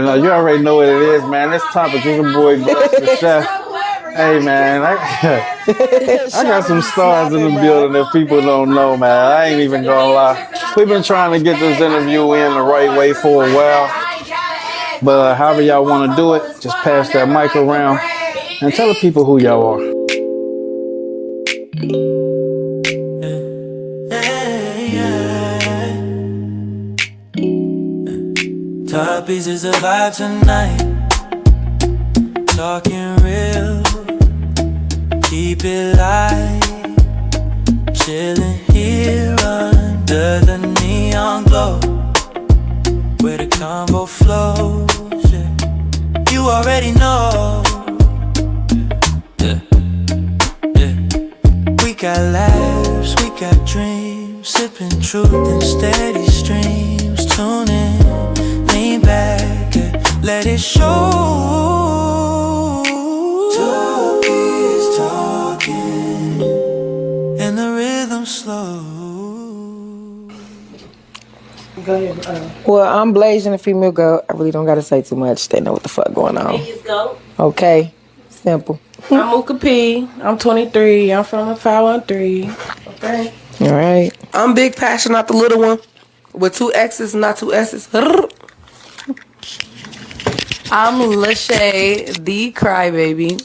You already know what it is, man. This Topicz is a boy, the chef. Hey, man, I got some stars in the building that people don't know, man. I ain't even gonna lie. We've been trying to get this interview in the right way for a while. But however y'all want to do it, just pass that mic around and tell the people who y'all are. Topicz is a vibe tonight. Talking real, keep it light. Chilling here under the neon glow, where the convo flows, yeah. You already know, yeah, yeah. We got laughs, we got dreams, sipping truth in steady streams. Tune in, lean back, and let it show. Topicz talking, and the rhythm slow. Go ahead. Well, I'm Bl'Asian Femalegoat. I really don't gotta say too much. They know what the fuck going on. Okay, simple. I'm Mooka P. I'm 23. I'm from the 513. Okay. All right. I'm Big Paxxion, not the little one, with 2 X's, not 2 S's. I'm LaShae The Crybaby.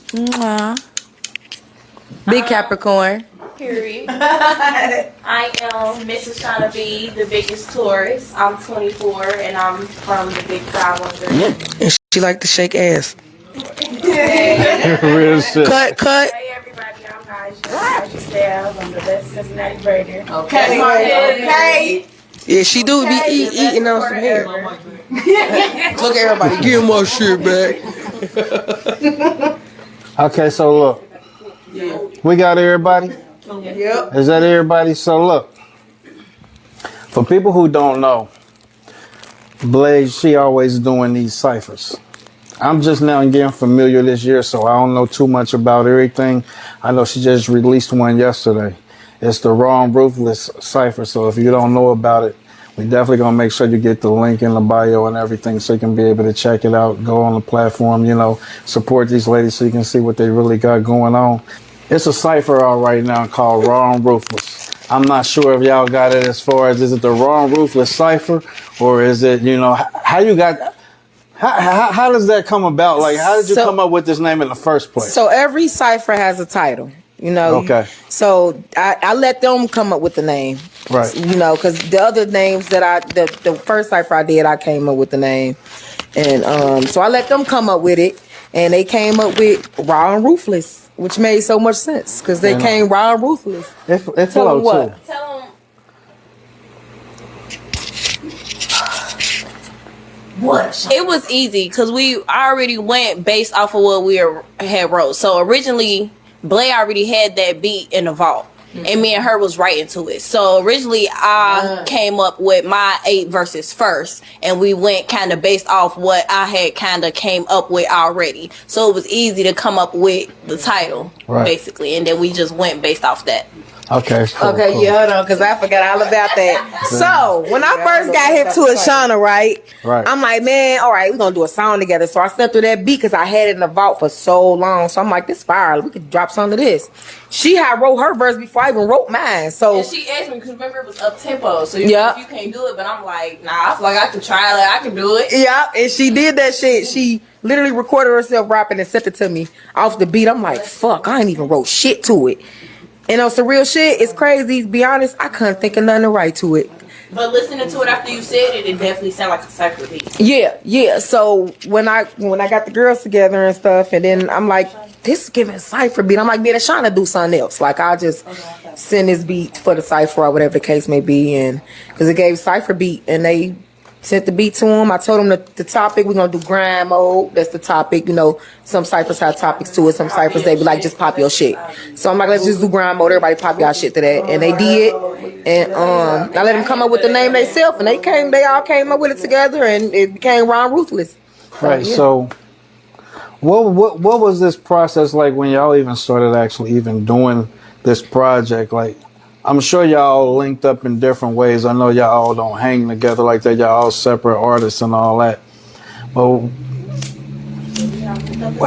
Big Capricorn. Period. I am Mrs. Ashauna B, the biggest tourist. I'm 24 and I'm from the big 513. And she like to shake ass. Real shit. Cut. Hey everybody, I'm Nizjah. I'm the best Cincinnati braider. Okay. Yeah, she do be eating on some hair. Look at everybody, give my shit back. Okay, so look. We got everybody? Yep. Is that everybody? So look. For people who don't know, Blaze, she always doing these ciphers. I'm just now getting familiar this year, so I don't know too much about everything. I know she just released one yesterday. It's the Raw and Ruthless cipher, so if you don't know about it, we definitely gonna make sure you get the link in the bio and everything so you can be able to check it out, go on the platform, you know, support these ladies so you can see what they really got going on. It's a cipher out right now called Raw and Ruthless. I'm not sure if y'all got it as far as, is it the Raw and Ruthless cipher, or is it, you know, how you got... How does that come about? Like, how did you come up with this name in the first place? So every cipher has a title, you know. Okay. So I let them come up with the name. Right. You know, because the other names that the first cipher I did, I came up with the name. And so I let them come up with it. And they came up with Raw and Ruthless, which made so much sense because they came Raw and Ruthless. It's Tell them what? too. Tell them. What? It was easy because we already went based off of what we had wrote. So originally, Blay already had that beat in the vault. And me and her was writing to it. So originally I came up with my 8 verses first. And we went kind of based off what I had kind of came up with already. So it was easy to come up with the title, basically. And then we just went based off that. Okay. Cool, Okay, cool. yeah, hold on, because I forgot all about that. So, when I first got hip to Ashauna, right? I'm like, man, all right, we're going to do a song together. So, I sent her that beat because I had it in the vault for so long. So, I'm like, this fire. We could drop some of this. She had wrote her verse before I even wrote mine. So, And she asked me, because remember it was up tempo. So, you can't do it. But I'm like, nah, I feel like I can try it. I can do it. Yeah, and she did that shit. She literally recorded herself rapping and sent it to me off the beat. I'm like, fuck, I ain't even wrote shit to it. And on some real shit, it's crazy. To be honest, I couldn't think of nothing to write to it. But listening to it after you said it, it definitely sounded like a cypher beat. Yeah. So when I got the girls together and stuff, and then I'm like, this is giving a cypher beat. I'm like, man, trying to do something else. Like, I'll just send this beat for the cypher or whatever the case may be. And because it gave cypher beat, and they sent the beat to them. I told them the topic, we're going to do grind mode. That's the topic. You know, some ciphers have topics to it. Some ciphers, they be like, just pop your shit. So I'm like, let's just do grind mode. Everybody pop y'all shit to that. And they did. And I let them come up with the name themselves. And they all came up with it together. And it became Ron Ruthless. Right. So what was this process like when y'all even started actually even doing this project? Like, I'm sure y'all linked up in different ways. I know y'all all don't hang together like that. Y'all all separate artists and all that. But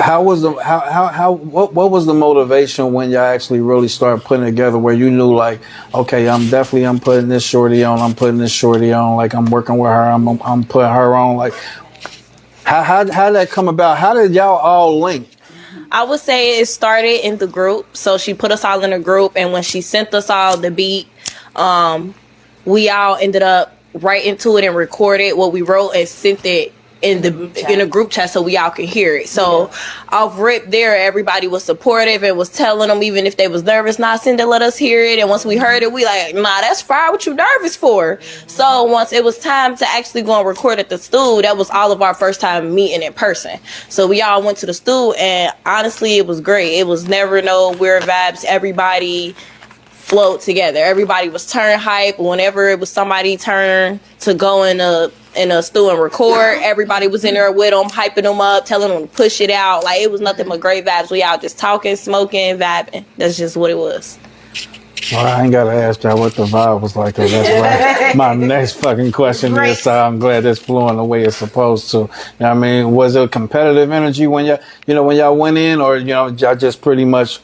how was the what was the motivation when y'all actually really started putting it together, where you knew like, okay, I'm putting this shorty on, like I'm working with her, I'm putting her on, like how did that come about? How did y'all all link? I would say it started in the group. So she put us all in a group, and when she sent us all the beat, we all ended up right into it and recorded what we wrote and sent it in a group chat so we all could hear it. So off rip there, everybody was supportive and was telling them, even if they was nervous, nah, send it, let us hear it. And once we heard it, we like, nah, that's fire. What you nervous for? So once it was time to actually go and record at the studio, that was all of our first time meeting in person. So we all went to the studio, and honestly, it was great. It was never no weird vibes. Everybody flowed together. Everybody was turn hype. Whenever it was somebody's turn to go in a studio and record, everybody was in there with them, hyping them up, telling them to push it out. Like, it was nothing but great vibes. We all just talking, smoking, vibing. That's just what it was. Well, I ain't gotta ask y'all what the vibe was like, 'cause that's my next fucking question is. So I'm glad it's flowing the way it's supposed to. You know what I mean? Was it competitive energy when y'all went in, or y'all just pretty much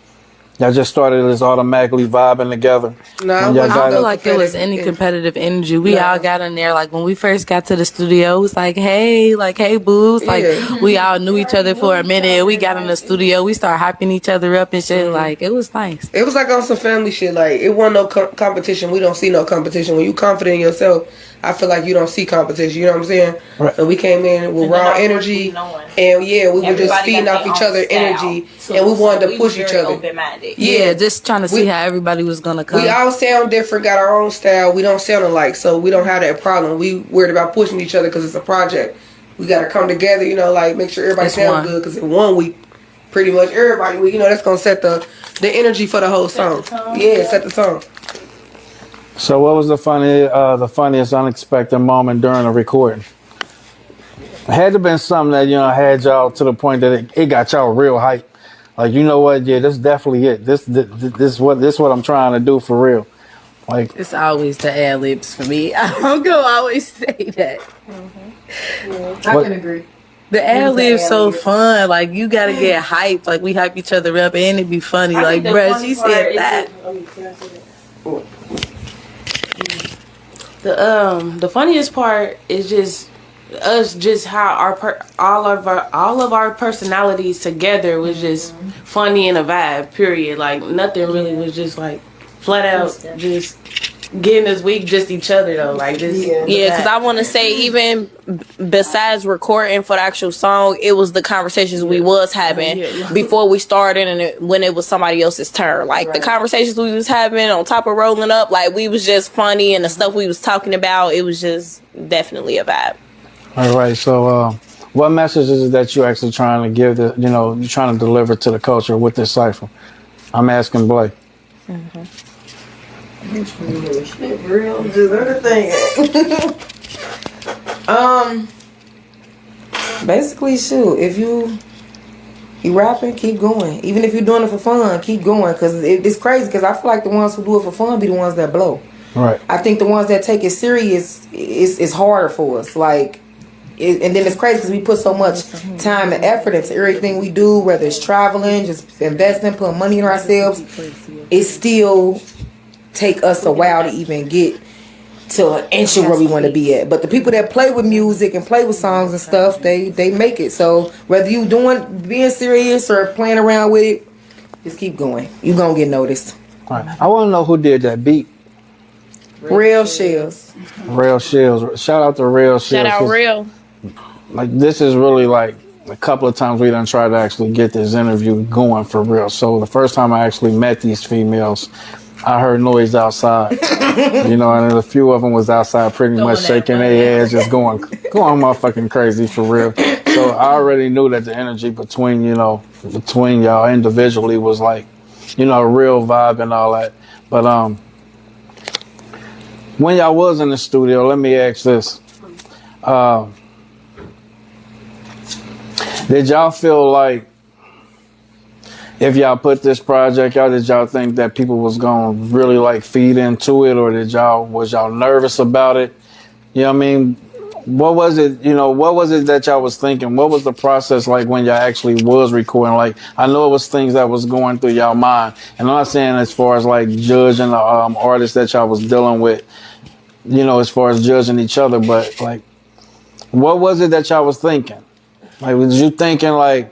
y'all just started this automatically vibing together? No, I don't feel like it was any competitive energy. We all got in there, like when we first got to the studio, it was like, hey boos. Like we all knew each other for a minute. We got in the studio, we started hyping each other up and shit. Like, it was nice. It was like on some family shit. Like, it wasn't no competition. We don't see no competition. When you confident in yourself, I feel like you don't see competition. You know what I'm saying? Right. So we came in with raw energy, and we were just feeding off each other energy, and we wanted to push each other. Yeah, just trying to see how everybody was gonna come. We all sound different, got our own style. We don't sound alike, so we don't have that problem. We worried about pushing each other because it's a project. We gotta come together, like make sure everybody sounds good. Because in 1 week, pretty much everybody, that's gonna set the energy for the whole song. Set the tone. So what was the funniest unexpected moment during the recording? It had to have been something that, had y'all to the point that it got y'all real hype. Like, you know what? Yeah, this is definitely it. This what I'm trying to do for real. Like, it's always the ad libs for me. I'm gonna always say that. I can agree. The ad libs so fun. Like, you gotta get hyped. Like, we hype each other up and it be funny. Like, bruh, she said that. The funniest part is just us, just how all of our personalities together was just funny and a vibe. Period. Like, nothing really was just like flat out just getting us weak, just each other though. Like, just because I want to say, even besides recording for the actual song, it was the conversations we was having before we started, and when it was somebody else's turn. Like, the conversations we was having on top of rolling up, like, we was just funny, and the stuff we was talking about, it was just definitely a vibe. All right, so what message is it that you're actually trying to give, you're trying to deliver to the culture with this cipher? I'm asking Blake. Real, just everything. Basically, shoot, if you rapping, keep going. Even if you're doing it for fun, keep going. Because it's crazy, because I feel like the ones who do it for fun be the ones that blow. Right. I think the ones that take it serious is harder for us. Like, and then it's crazy because we put so much time and effort into everything we do, whether it's traveling, just investing, putting money in ourselves. It still take us a while to even get to an inch of where we want to be at. But the people that play with music and play with songs and stuff, they make it. So whether you being serious or playing around with it, just keep going. You gonna get noticed. All right. I want to know who did that beat. Real Shells. Real Shells. Shout out to Real Shells. Shout out Real. Like, this is really like a couple of times we done tried to actually get this interview going for real. So the first time I actually met these females, I heard noise outside, and a few of them was outside pretty much shaking their heads, just going motherfucking crazy for real. So I already knew that the energy between y'all individually was like, a real vibe and all that. But when y'all was in the studio, let me ask this. Did y'all feel like, if y'all put this project out, did y'all think that people was going to really like feed into it, or was y'all nervous about it? You know what I mean? what was it? You know, what was it that y'all was thinking? What was the process like when y'all actually was recording? Like, I know it was things that was going through y'all mind, and I'm not saying as far as like judging the artists that y'all was dealing with, you know, as far as judging each other, but like, what was it that y'all was thinking? Like, was you thinking like,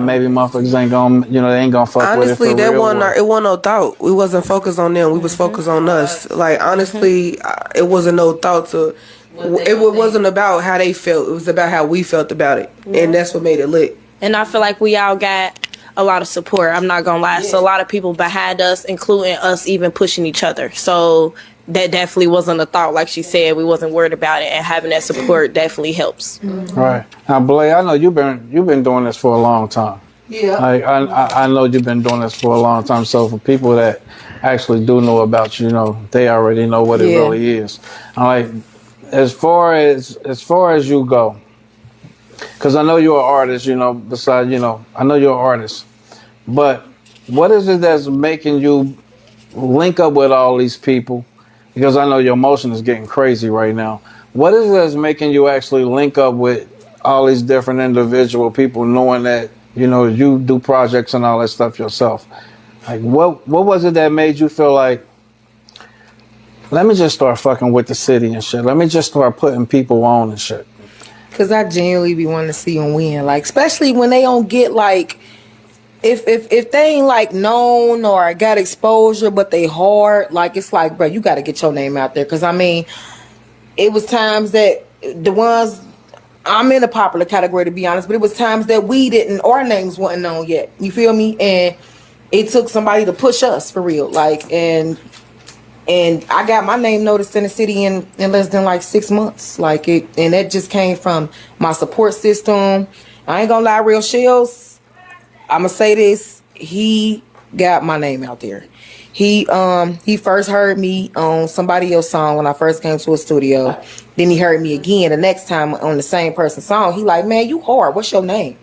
maybe motherfuckers ain't gonna, you know, they ain't gonna fuck honestly, with it for real? It wasn't no thought. We wasn't focused on them. We was focused on us. Like, honestly, it wasn't no thought to. It wasn't about how they felt. It was about how we felt about it, and that's what made it lit. And I feel like we all got a lot of support. I'm not gonna lie. So a lot of people behind us, including us, even pushing each other. So that definitely wasn't a thought. Like she said, we wasn't worried about it, and having that support definitely helps. Right. Now, Bl'Asian, I know you've been doing this for a long time. Yeah. Like, I know you've been doing this for a long time. So for people that actually do know about you, you know, they already know what it really is. I'm like, as far as you go, because I know you're an artist, you know, besides, you know, I know you're an artist, but what is it that's making you link up with all these people? Because I know your emotion is getting crazy right now. What is it that's making you actually link up with all these different individual people, knowing that, you know, you do projects and all that stuff yourself? Like, what was it that made you feel like, let me just start fucking with the city and shit. Let me just start putting people on and shit. Cause I genuinely be wanting to see them win. Like, especially when they don't get like, if they ain't like known or got exposure, but they hard. Like, it's like, bro, you got to get your name out there. Cause I mean, it was times that the ones, I'm in a popular category to be honest, but it was times that our names wasn't known yet. You feel me? And it took somebody to push us for real. Like, and I got my name noticed in the city in less than like 6 months. Like, and that just came from my support system. I ain't gonna lie, Real Shells, I'ma say this, he got my name out there. He first heard me on somebody else's song when I first came to a studio. Then he heard me again the next time on the same person's song. He like, man, you hard. What's your name?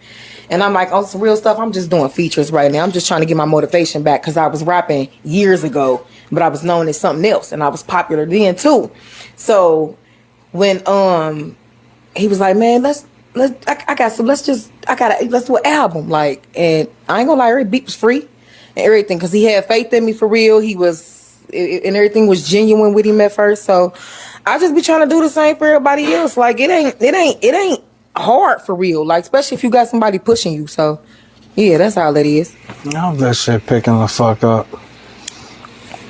And I'm like, on some real stuff, I'm just doing features right now. I'm just trying to get my motivation back because I was rapping years ago, but I was known as something else, and I was popular then too. So when he was like, man, let's do an album. Like, and I ain't gonna lie, every beat was free and everything because he had faith in me for real. And everything was genuine with him at first. So I just be trying to do the same for everybody else. Like, it ain't hard for real. Like, especially if you got somebody pushing you. So yeah, that's all it is. I hope that shit picking the fuck up.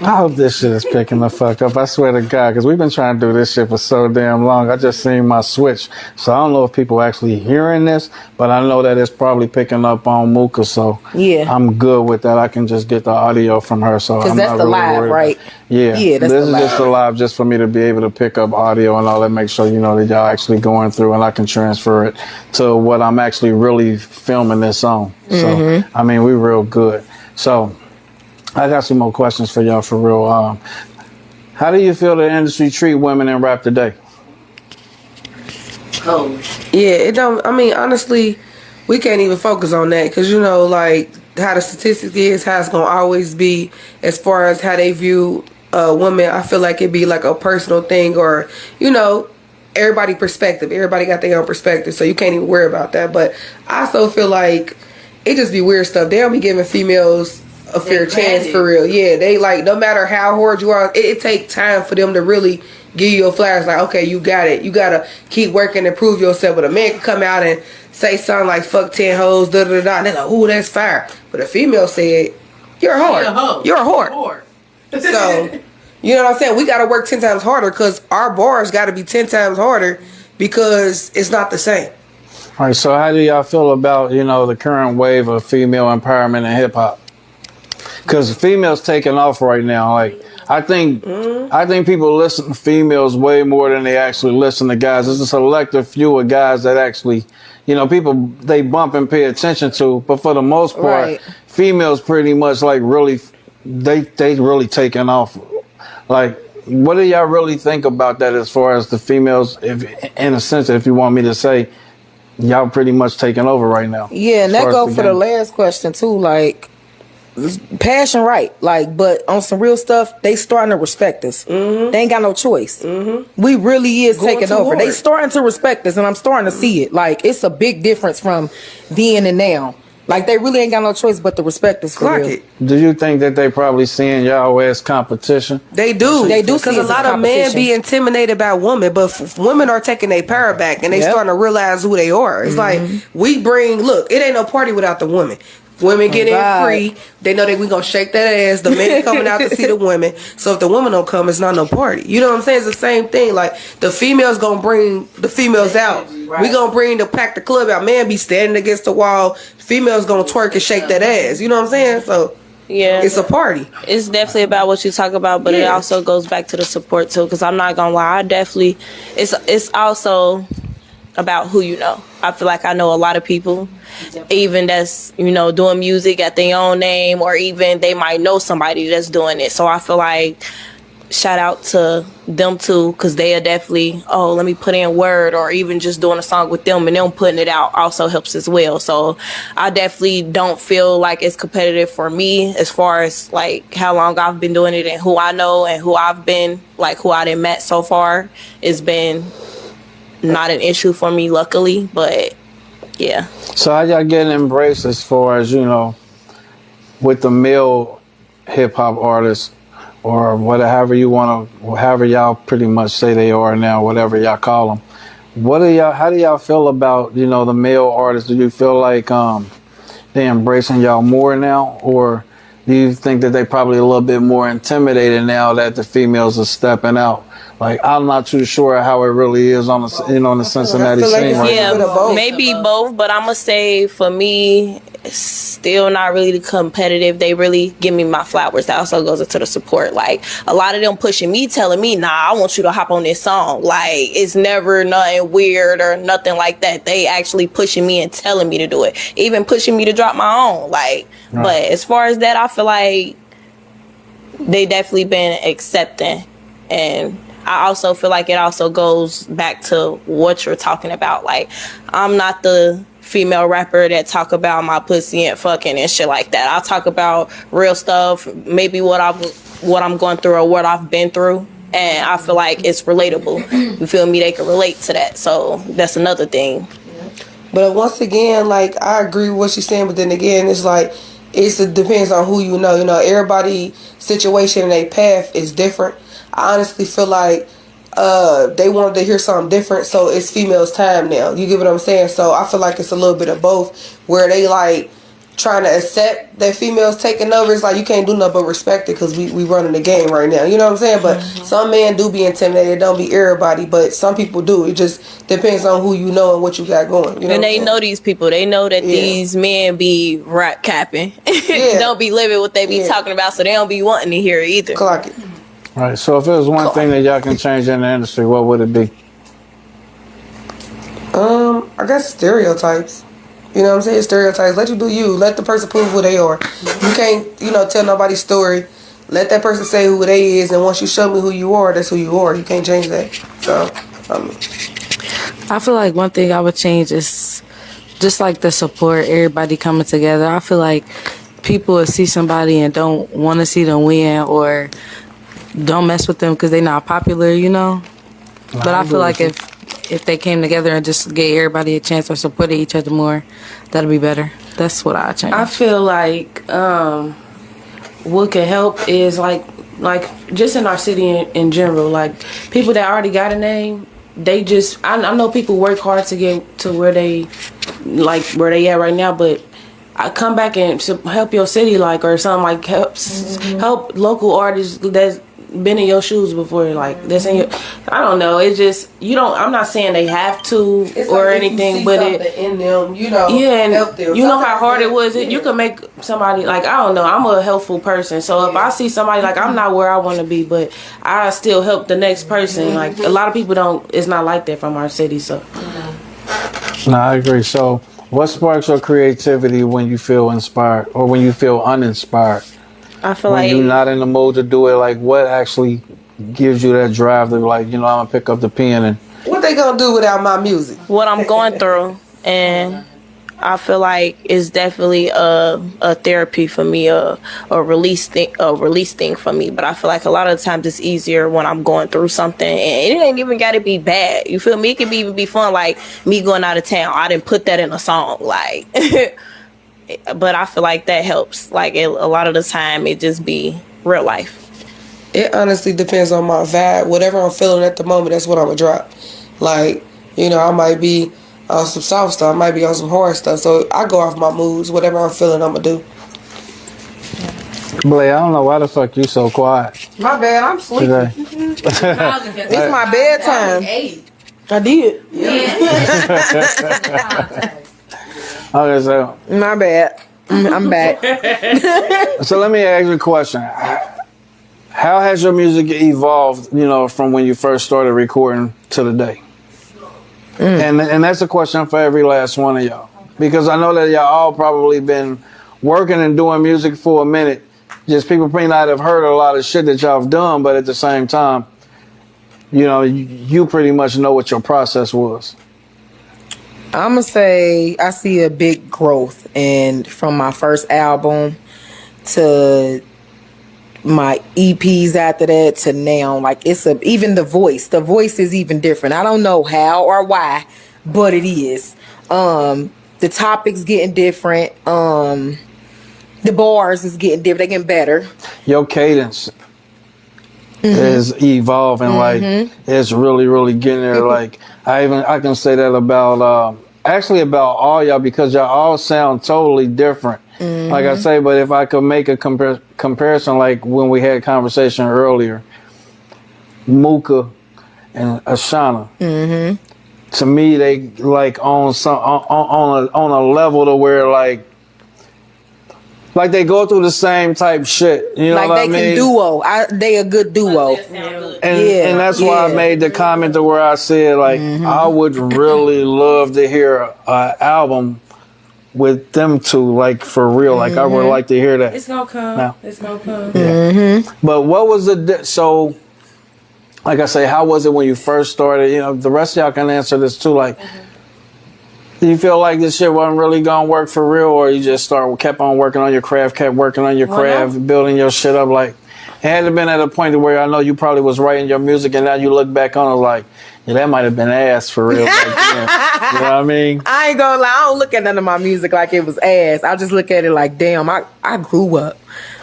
I hope this shit is picking the fuck up. I swear to God, because we've been trying to do this shit for so damn long. I just seen my switch. So I don't know if people actually hearing this, but I know that it's probably picking up on Mooka. So yeah, I'm good with that. I can just get the audio from her. So because that's the really live, right? Yeah, this is just the live, just for me to be able to pick up audio and all that. Make sure you know that y'all actually going through, and I can transfer it to what I'm actually really filming this on. So I mean, we real good. So I got some more questions for y'all for real. How do you feel the industry treat women in rap today? Oh, yeah, it don't. I mean, honestly, we can't even focus on that because you know, like how the statistics is, how it's gonna always be as far as how they view women. I feel like it'd be like a personal thing, or you know, everybody perspective. Everybody got their own perspective, so you can't even worry about that. But I also feel like it just be weird stuff. They don't be giving females a fair chance for real. Yeah, they like, no matter how hard you are, it take time for them to really give you a flash like, okay, you got it. You gotta keep working and prove yourself. But a man can come out and say something like fuck 10 hoes, da da da, and they're like, ooh, that's fire. But a female said, you're a whore. You're a whore. So, you know what I'm saying? We gotta work 10 times harder because our bars gotta be 10 times harder because it's not the same. All right, so how do y'all feel about, you know, the current wave of female empowerment in hip hop? Because females taking off right now. Like, I think people listen to females way more than they actually listen to guys. There's a selective few of guys that actually, you know, people they bump and pay attention to. But for the most part, females pretty much like really, they really taking off. Like, what do y'all really think about that as far as the females? If, in a sense, if you want me to say, y'all pretty much taking over right now. Yeah, and that go for the last question too. Like passion right, like, but on some real stuff, they starting to respect us. They ain't got no choice. We really is Going taking over. toward. They starting to respect us, and I'm starting to see it. Like, it's a big difference from then and now. Like, they really ain't got no choice but to respect us for Clock real. it. Do you think that they probably seeing y'all as competition? They do. They do Because see a us as lot of men competition. be intimidated by women, but women are taking their power back and they Yep. starting to realize who they are. It's like, we bring, look, it ain't no party without the women. Women get in God. free. They know that we gonna shake that ass. The men coming out to see the women. So if the women don't come, it's not no party. You know what I'm saying? It's the same thing. Like, the females gonna bring the females out. We gonna bring the pack the club out. Man be standing against the wall. Females gonna twerk and shake that ass. You know what I'm saying? So Yeah. it's a party. It's definitely about what you talk about, but it Yeah. also goes back to the support too. Because I'm not gonna lie, it's also about who you know. I feel like I know a lot of people, even that's doing music at their own name, or even they might know somebody that's doing it. So I feel like shout out to them too, because they are definitely, oh, let me put in word, or even just doing a song with them and them putting it out also helps as well. So I definitely don't feel like it's competitive for me as far as like how long I've been doing it and who I know and who I've been, like who I done met so far. It's been not an issue for me, luckily, but yeah. So how y'all getting embraced as far as, with the male hip hop artists, or whatever you want to, however y'all pretty much say they are now, whatever y'all call them. How do y'all feel about, the male artists? Do you feel like they embracing y'all more now, or do you think that they probably a little bit more intimidated now that the females are stepping out? Like, I'm not too sure how it really is on the, on the Cincinnati feel like scene it's right bit of now. both. Maybe both, but I'm gonna say for me, it's still not really competitive. They really give me my flowers. That also goes into the support. Like, a lot of them pushing me, telling me, nah, I want you to hop on this song. Like, it's never nothing weird or nothing like that. They actually pushing me and telling me to do it, even pushing me to drop my own. Like, Right. But as far as that, I feel like they definitely been accepting. And I also feel like it also goes back to what you're talking about. Like, I'm not the female rapper that talk about my pussy and fucking and shit like that. I talk about real stuff, maybe what I'm going through or what I've been through, and I feel like it's relatable. You feel me? They can relate to that. So that's another thing. But once again, like, I agree with what she's saying, but then again, it's like, it depends on who you know. Everybody's situation and their path is different. I honestly feel like they wanted to hear something different, so it's females' time now. You get what I'm saying? So I feel like it's a little bit of both, where they like trying to accept that females taking over. It's like, you can't do nothing but respect it, because we running the game right now. You know what I'm saying? But some men do be intimidated. It don't be everybody, but some people do. It just depends on who you know and what you got going. You know And they what I'm know saying? these people. They know that these men be rap capping. Don't be living what they be talking about, so they don't be wanting to hear it either. Clock it. Right. So if there's one thing that y'all can change in the industry, what would it be? I guess stereotypes. You know what I'm saying? Stereotypes. Let you do you. Let the person prove who they are. You can't, tell nobody's story. Let that person say who they is, and once you show me who you are, that's who you are. You can't change that. So, I feel like one thing I would change is just like the support, everybody coming together. I feel like people will see somebody and don't want to see them win, or don't mess with them because they're not popular, But I feel like if they came together and just gave everybody a chance or supported each other more, that'd be better. That's what I change. I feel like what could help is like just in our city in general, like people that already got a name, they just I know people work hard to get to where they at right now, but I come back and help your city, like, or something, like help local artists that's been in your shoes before, like that's in your, I don't know, it's just, I'm not saying they have to or like anything, but it in them, and help them. you know how hard it was. You can make somebody, like, I don't know, I'm a helpful person, so if I see somebody, like, I'm not where I want to be, but I still help the next person. Like, a lot of people don't, it's not like that from our city. So No, I agree. So what sparks your creativity when you feel inspired or when you feel uninspired? I feel When like you're not in the mood to do it, like, what actually gives you that drive to, like, I'm gonna pick up the pen and What they gonna do without my music? what I'm going through, and I feel like it's definitely a therapy for me, a release thing for me. But I feel like a lot of the times it's easier when I'm going through something, and it ain't even got to be bad. You feel me? It can even be fun, like me going out of town. I didn't put that in a song, like. But I feel like that helps. Like a lot of the time, it just be real life. It honestly depends on my vibe. Whatever I'm feeling at the moment, that's what I'm gonna drop. Like, you know, I might be on some soft stuff, I might be on some hard stuff. So I go off my moods. Whatever I'm feeling, I'm gonna do. Blay, I don't know why the fuck you so quiet. My bad, I'm sleeping. It's my bedtime. I did. Okay, so My bad. I'm back. so let me ask you a question. How has your music evolved, you know, from when you first started recording to today? And that's a question for every last one of y'all. Because I know that y'all all probably been working and doing music for a minute. Just people may not have heard a lot of shit that y'all have done, but at the same time, you know, you pretty much know what your process was. I'm gonna say I see a big growth, and from my first album to my EPs after that to now, like even the voice is even different. I don't know how or why, but it is. The topics getting different. The bars is getting different. They getting better. Your cadence is evolving. Like it's really, really getting there. Like I can say that about actually about all y'all, because y'all all sound totally different. Like I say, but if I could make a comparison, like when we had a conversation earlier, Mooka and Ashauna, to me they like on a level to where like they go through the same type shit. You know like what I they mean? can duo. They a good duo. And that's why I made the comment to where I said like I would really love to hear an album with them two, like for real. Like I would like to hear that. It's gonna come. Now. It's gonna come. But what was so? Like I say, how was it when you first started? You know, the rest of y'all can answer this too. Like, do you feel like this shit wasn't really gonna work for real, or you just kept on working on your craft, building your shit up? Like, it had to been at a point where I know you probably was writing your music, and now you look back on it like, yeah, that might have been ass for real. Like, yeah. You know what I mean? I ain't gonna lie, I don't look at none of my music like it was ass. I just look at it like, damn, I grew up.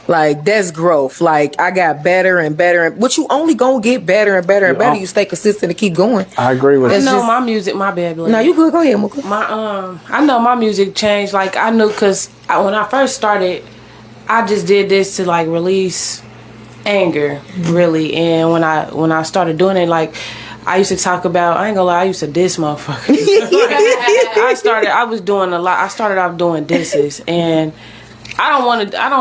Like, that's growth. Like, I got better and better. But you only gonna get better and better and better. You stay consistent and keep going. I agree with I you. know my music, my bad. No, you good. Go ahead, Mooka. I know my music changed. Like, I knew because when I first started, I just did this to, like, release anger, really. And when I started doing it, like, I used to talk about, I ain't gonna lie, I used to diss motherfuckers. I started off doing disses, and I don't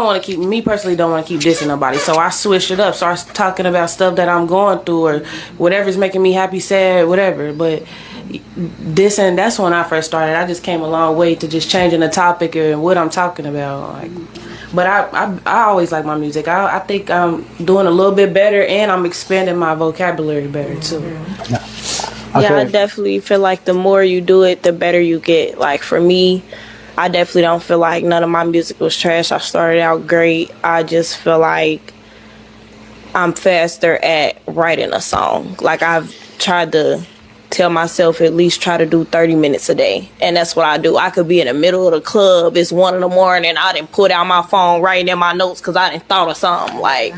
want to keep, me personally don't want to keep dissing nobody, so I switched it up, start talking about stuff that I'm going through or whatever's making me happy, sad, whatever. But dissing, that's when I first started. I just came a long way to just changing the topic and what I'm talking about. Like, but I always like my music. I think I'm doing a little bit better, and I'm expanding my vocabulary better too. Yeah, I definitely feel like the more you do it, the better you get. Like for me, I definitely don't feel like none of my music was trash. I started out great. I just feel like I'm faster at writing a song. Like I've tried to tell myself at least try to do 30 minutes a day, and that's what I do. I could be in the middle of the club, it's 1 a.m, I didn't put out my phone writing in my notes because I didn't thought of something. Like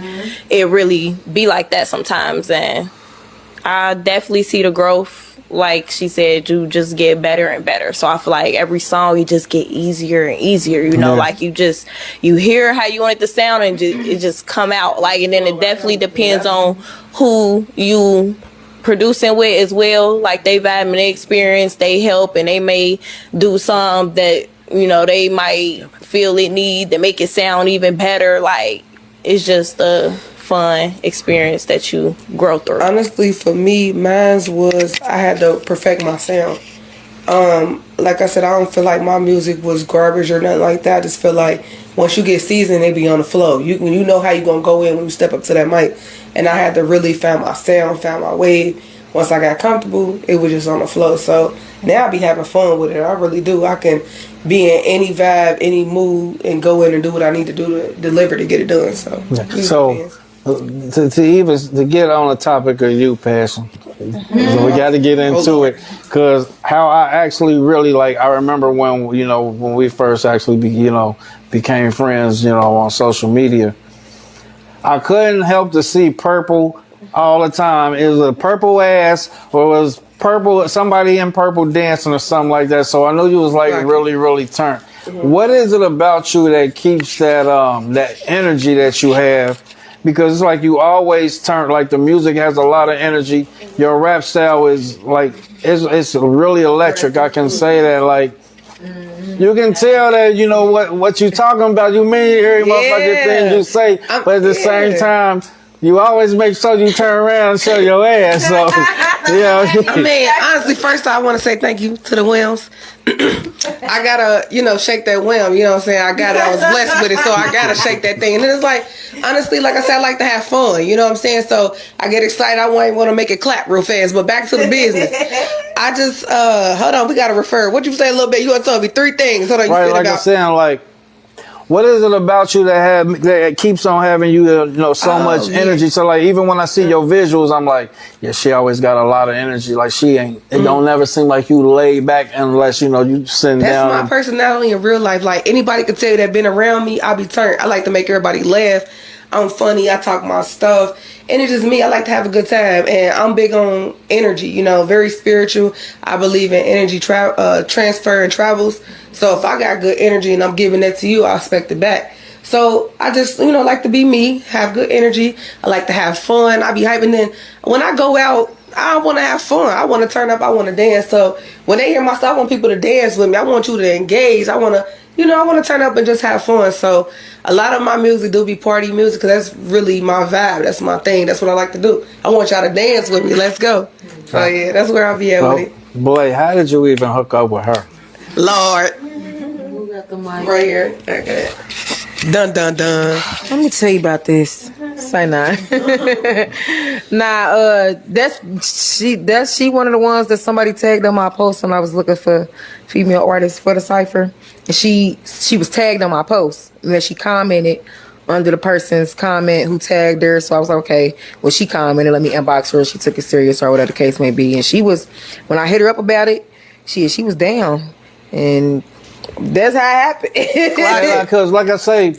it really be like that sometimes, and I definitely see the growth. Like she said, you just get better and better. So I feel like every song you just get easier and easier, you know. Like you hear how you want it to sound, and it just come out. Like, and then it definitely depends on who you producing with as well. Like they vibe and they experience, they help, and they may do some that, you know, they might feel it need to make it sound even better. Like it's just a fun experience that you grow through. Honestly, for me, mine's was I had to perfect my sound. Like I said, I don't feel like my music was garbage or nothing like that. I just feel like once you get seasoned, they be on the flow. You know how you gonna go in when you step up to that mic. And I had to really find my sound, find my wave. once I got comfortable, it was just on the flow. So now I be having fun with it. I really do. I can be in any vibe, any mood, and go in and do what I need to do to deliver to get it done. So, so to get on the topic of you, Passion, so we got to get into it, because how I actually really I remember when when we first actually became friends, on social media. I couldn't help to see purple all the time. It was a purple ass, or it was purple, somebody in purple dancing or something like that. So I knew you was really, really turned. What is it about you that keeps that that energy that you have? Because it's like you always turn, the music has a lot of energy. Your rap style is it's really electric. I can say that you can tell that what you talking about. You mean every motherfucking thing you say, but at the same time, you always make sure you turn around and show your ass. So, I mean, honestly, first I want to say thank you to the Whelms. I gotta, shake that whelm. You know what I'm saying? I was blessed with it, so I gotta shake that thing. And then it's honestly, like I said, I like to have fun. You know what I'm saying? So I get excited. I want to make it clap real fast. But back to the business. I just, hold on, we gotta refer. What you say a little bit? You want to tell me 3 things. Hold on, right, like I'm saying, what is it about you that keeps on having you, so much energy? So even when I see your visuals, I'm like, yeah, she always got a lot of energy. She ain't. It don't never seem like you lay back unless you sitting down. That's my personality in real life. Anybody could tell you that been around me, I be turned. I like to make everybody laugh. I'm funny. I talk my stuff. And it's just me. I like to have a good time. And I'm big on energy, very spiritual. I believe in energy transfer and travels. So if I got good energy and I'm giving that to you, I expect it back. So I just, like to be me, have good energy. I like to have fun. I be hyping. Then when I go out, I want to have fun. I want to turn up. I want to dance. So when they hear my stuff, I want people to dance with me. I want you to engage. I want to, I want to turn up and just have fun. So a lot of my music do be party music, because that's really my vibe. That's my thing. That's what I like to do. I want y'all to dance with me. Let's go. So yeah, that's where I'll be at with it. Boy, how did you even hook up with her? Lord. Right here. Okay. Dun dun dun. Let me tell you about this. Say nah. That's she one of the ones that somebody tagged on my post when I was looking for female artists for the Cypher. And she was tagged on my post. And then she commented under the person's comment who tagged her. So I was like, okay, well, she commented, let me inbox her. She took it serious or whatever the case may be. And she was, when I hit her up about it, she was down. And that's how it happened. Because like I say,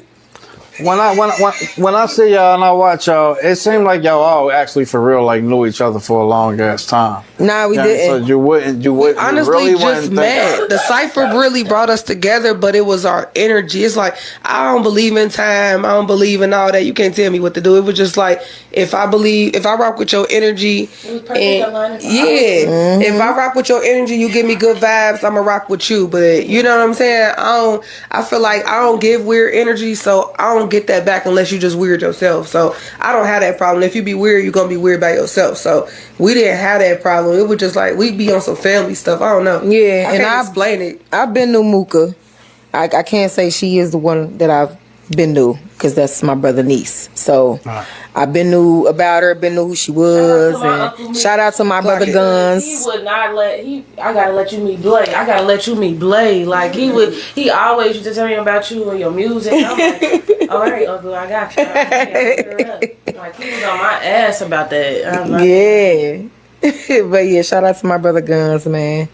when I see y'all and I watch y'all, it seemed like y'all all actually for real knew each other for a long ass time. Nah, we didn't. So you wouldn't honestly really just met. The Cypher really brought us together, but it was our energy. It's I don't believe in time. I don't believe in all that. You can't tell me what to do. It was just if I rock with your energy, if I rock with your energy, you give me good vibes, I'ma rock with you. But you know what I'm saying? I feel like I don't give weird energy, so I don't get that back unless you just weird yourself. So I don't have that problem. If you be weird, you're gonna be weird by yourself. So we didn't have that problem. It was just we be on some family stuff. I don't know. Yeah, I can't explain it. I've been to Mooka. I can't say she is the one that I've been to, because that's my brother niece. So I've been knew about her, been knew who she was, and shout out to my brother Guns. He would not I gotta let you meet Blade. I gotta let you meet Blade. He always used to tell me about you and your music. I'm like, all right, Uncle, I got you. He was on my ass about that. Yeah. But yeah, shout out to my brother Guns, man.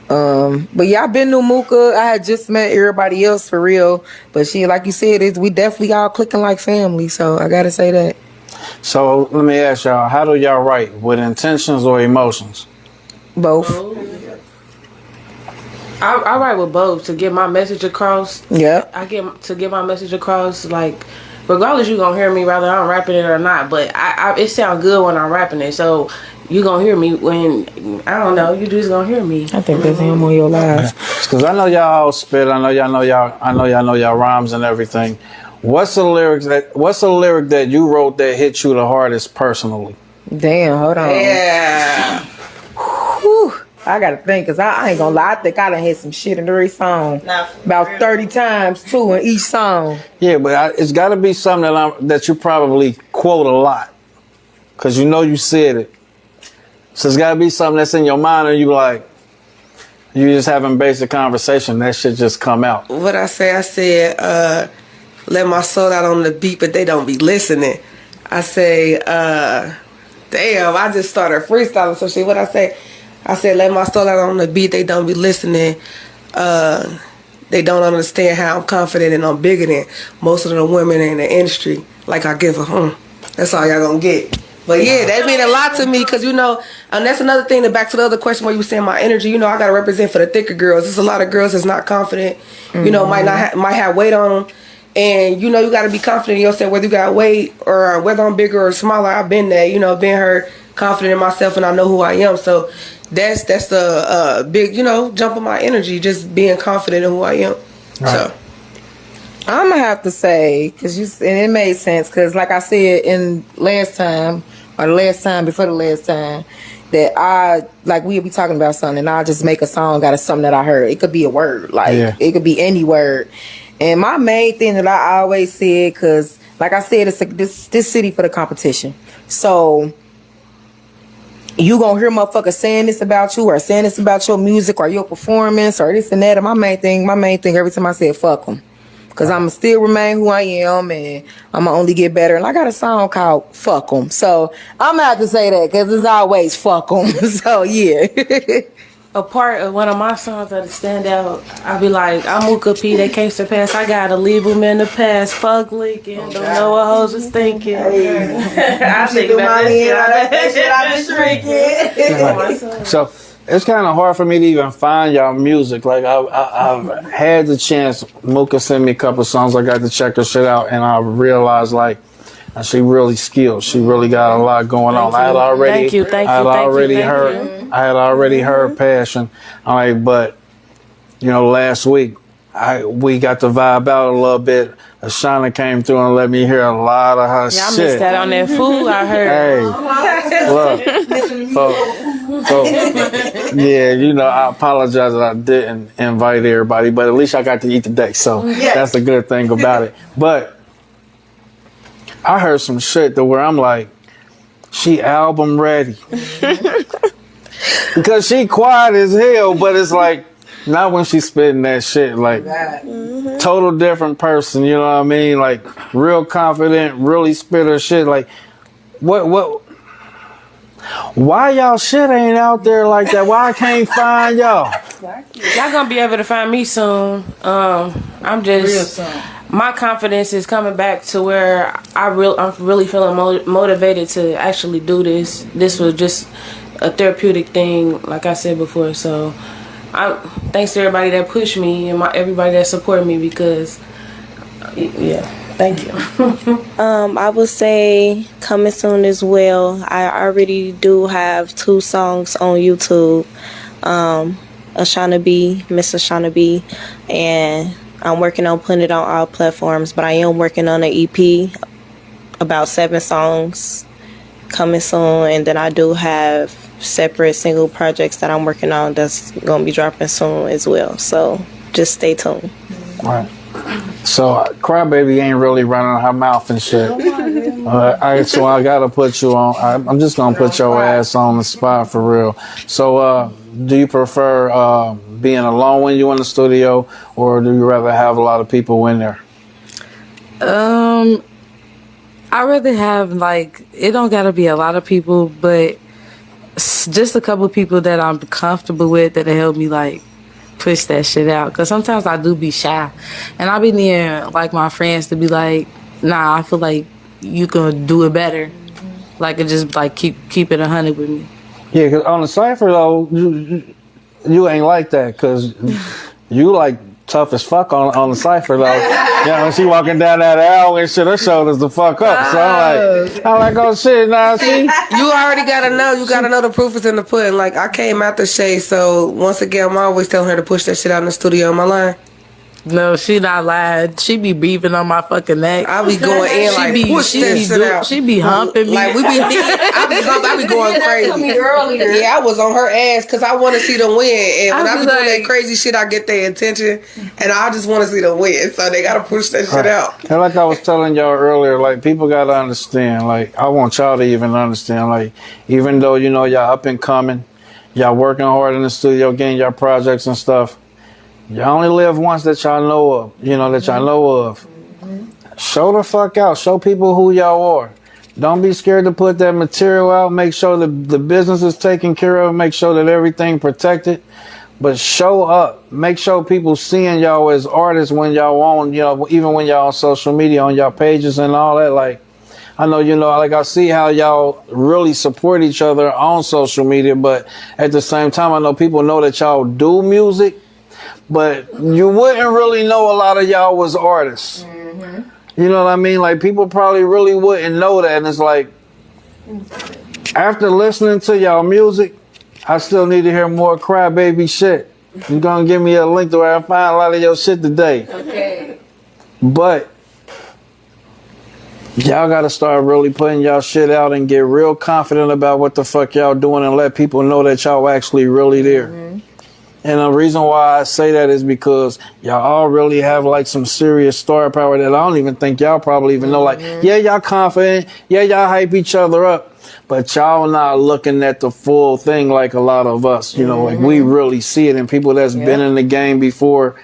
But yeah, I've been to Mooka. I had just met everybody else for real. But she, like you said, we definitely all clicking like family. So I gotta say that. So let me ask y'all, how do y'all write? With intentions or emotions? Both. I write with both to get my message across. Yeah. To get my message across, regardless you gonna hear me whether I'm rapping it or not, but it sounds good when I'm rapping it. So you gonna hear me when, I don't know, you just gonna hear me. I think that's him on your live. Because I know y'all all spit, I know y'all know y'all rhymes and everything. What's the lyric that you wrote that hit you the hardest personally? Damn, hold on. Yeah. Whew. I gotta think, because I ain't gonna lie, I think I done had some shit in every song. About 30 times too in each song. Yeah, but it's gotta be something that you probably quote a lot. Because you said it. So it's got to be something that's in your mind, and you like, you just having basic conversation. That shit just come out. What I said, let my soul out on the beat, but they don't be listening. I say, damn, I just started freestyling some shit. What I said, let my soul out on the beat, they don't be listening. They don't understand how I'm confident and I'm bigger than most of the women in the industry. Like I give a That's all y'all gonna get. But yeah, that mean a lot to me, because, you know, and that's another thing, back to the other question where you were saying my energy, you know, I gotta represent for the thicker girls. There's a lot of girls that's not confident, you know, might have weight on them. And, you know, you gotta be confident in yourself, whether you got weight or whether I'm bigger or smaller. I've been there, you know, been her confident in myself, and I know who I am. So that's the big, you know, jump in my energy, just being confident in who I am. Right. So I'm gonna have to say, and it made sense, because like I said in last time, or the last time before the last time, that we'll be talking about something, and I'll just make a song out of something that I heard. It could be a word, it could be any word. And my main thing that I always said, because like I said, it's this city for the competition. So you gonna hear motherfuckers saying this about you, or saying this about your music or your performance or this and that. And my main thing every time I said fuck them, because I'ma still remain who I am, and I'ma only get better. And I got a song called Fuck Them, so I'm gonna have to say that, because it's always fuck them. So yeah. A part of one of my songs that stand out, I be like, I'm Mooka P, they can't surpass. I gotta leave them in the past. Fuck leaking, don't know what hoes is thinking. I think about that shit. I've been shrinking. So it's kind of hard for me to even find y'all music. Like I've had the chance. Mooka sent me a couple songs. I got to check her shit out, and I realized like she really skilled. She really got a lot going on. I had already heard Passion. All right, but you know, last week we got to vibe out a little bit. Ashauna came through and let me hear a lot of her shit. I missed that on that food, I heard. Hey, look. So, yeah, you know, I apologize that I didn't invite everybody, but at least I got to eat today. So that's the good thing about it. But I heard some shit to where I'm like, she album ready. Because she quiet as hell, but it's like, not when she's spitting that shit, like total different person, you know what I mean? Like real confident, really spit her shit. Like what why y'all shit ain't out there like that? Why I can't find y'all? Y'all gonna be able to find me soon. I'm just my confidence is coming back to where I'm really feeling motivated to actually do this. This was just a therapeutic thing, like I said before. So thanks to everybody that pushed me and everybody that supported me, because thank you. I would say coming soon as well. I already do have 2 songs on YouTube. Ashauna B, Miss Ashauna B, and I'm working on putting it on all platforms, but I am working on an EP, about 7 songs coming soon, and then I do have separate single projects that I'm working on that's gonna be dropping soon as well. So just stay tuned. Right. So Crybaby ain't really running her mouth and shit. So I gotta put you on. I'm just gonna put your ass on the spot for real. So do you prefer being alone when you're in the studio, or do you rather have a lot of people in there? I'd rather have, like, it don't gotta be a lot of people, but just a couple of people that I'm comfortable with that help me like push that shit out. Because sometimes I do be shy, and I be near like my friends to be like, nah, I feel like you can do it better. Like, and just like keep it 100 with me. Yeah, because on the Cypher though, you ain't like that, because you like tough as fuck on the Cypher though. Yeah, when she walking down that aisle and shit, her shoulders the fuck up. So I'm like, oh shit, nah, see? You already gotta know. You gotta know the proof is in the pudding. Like, I came out the shade, so once again, I'm always telling her to push that shit out in the studio. Am I lying? No, she not lying. She be breathing on my fucking neck. I be going in like push that shit out. She be humping me. Like I be going crazy. Earlier. Yeah, I was on her ass because I want to see them win. And when I be doing that like, crazy shit, I get their attention, and I just want to see them win. So they gotta push that shit out. And like I was telling y'all earlier, like people gotta understand. Like I want y'all to even understand. Like even though you know y'all up and coming, y'all working hard in the studio, getting y'all projects and stuff. Y'all only live once that y'all know of, that y'all know of. Show the fuck out. Show people who y'all are. Don't be scared to put that material out. Make sure the business is taken care of. Make sure that everything protected. But show up. Make sure people seeing y'all as artists when y'all on, even when y'all on social media, on y'all pages and all that. Like, I know, like I see how y'all really support each other on social media. But at the same time, I know people know that y'all do music. But you wouldn't really know a lot of y'all was artists. Mm-hmm. You know what I mean? Like, people probably really wouldn't know that. And it's like, after listening to y'all music, I still need to hear more Crybaby shit. You're going to give me a link to where I find a lot of your shit today. Okay. But y'all got to start really putting y'all shit out and get real confident about what the fuck y'all doing and let people know that y'all actually really there. Mm-hmm. And the reason why I say that is because y'all all really have like some serious star power that I don't even think y'all probably even know. Like, yeah, y'all confident. Yeah, y'all hype each other up. But y'all not looking at the full thing like a lot of us. Like we really see it. And people that's been in the game before,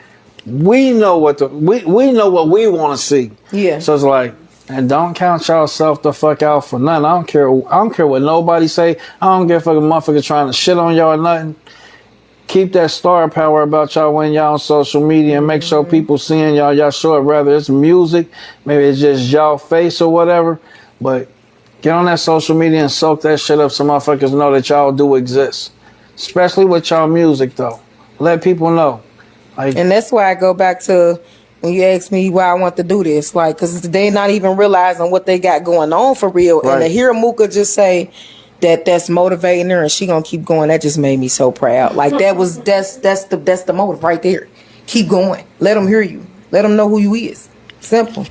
we know what we know what we want to see. Yeah. So it's like, and don't count yourself the fuck out for nothing. I don't care what nobody say. I don't give a fuck a motherfucker trying to shit on y'all or nothing. Keep that star power about y'all when y'all on social media and make sure people seeing y'all show it, whether it's music, maybe it's just y'all face or whatever. But get on that social media and soak that shit up so motherfuckers know that y'all do exist. Especially with y'all music, though. Let people know. And that's why I go back to when you ask me why I want to do this. Like, because they not even realizing what they got going on for real. Right. And to hear Mooka just say that's motivating her and she gonna keep going, that just made me so proud. Like that's the motive right there. Keep going. Let them hear you. Let them know who you is. Simple.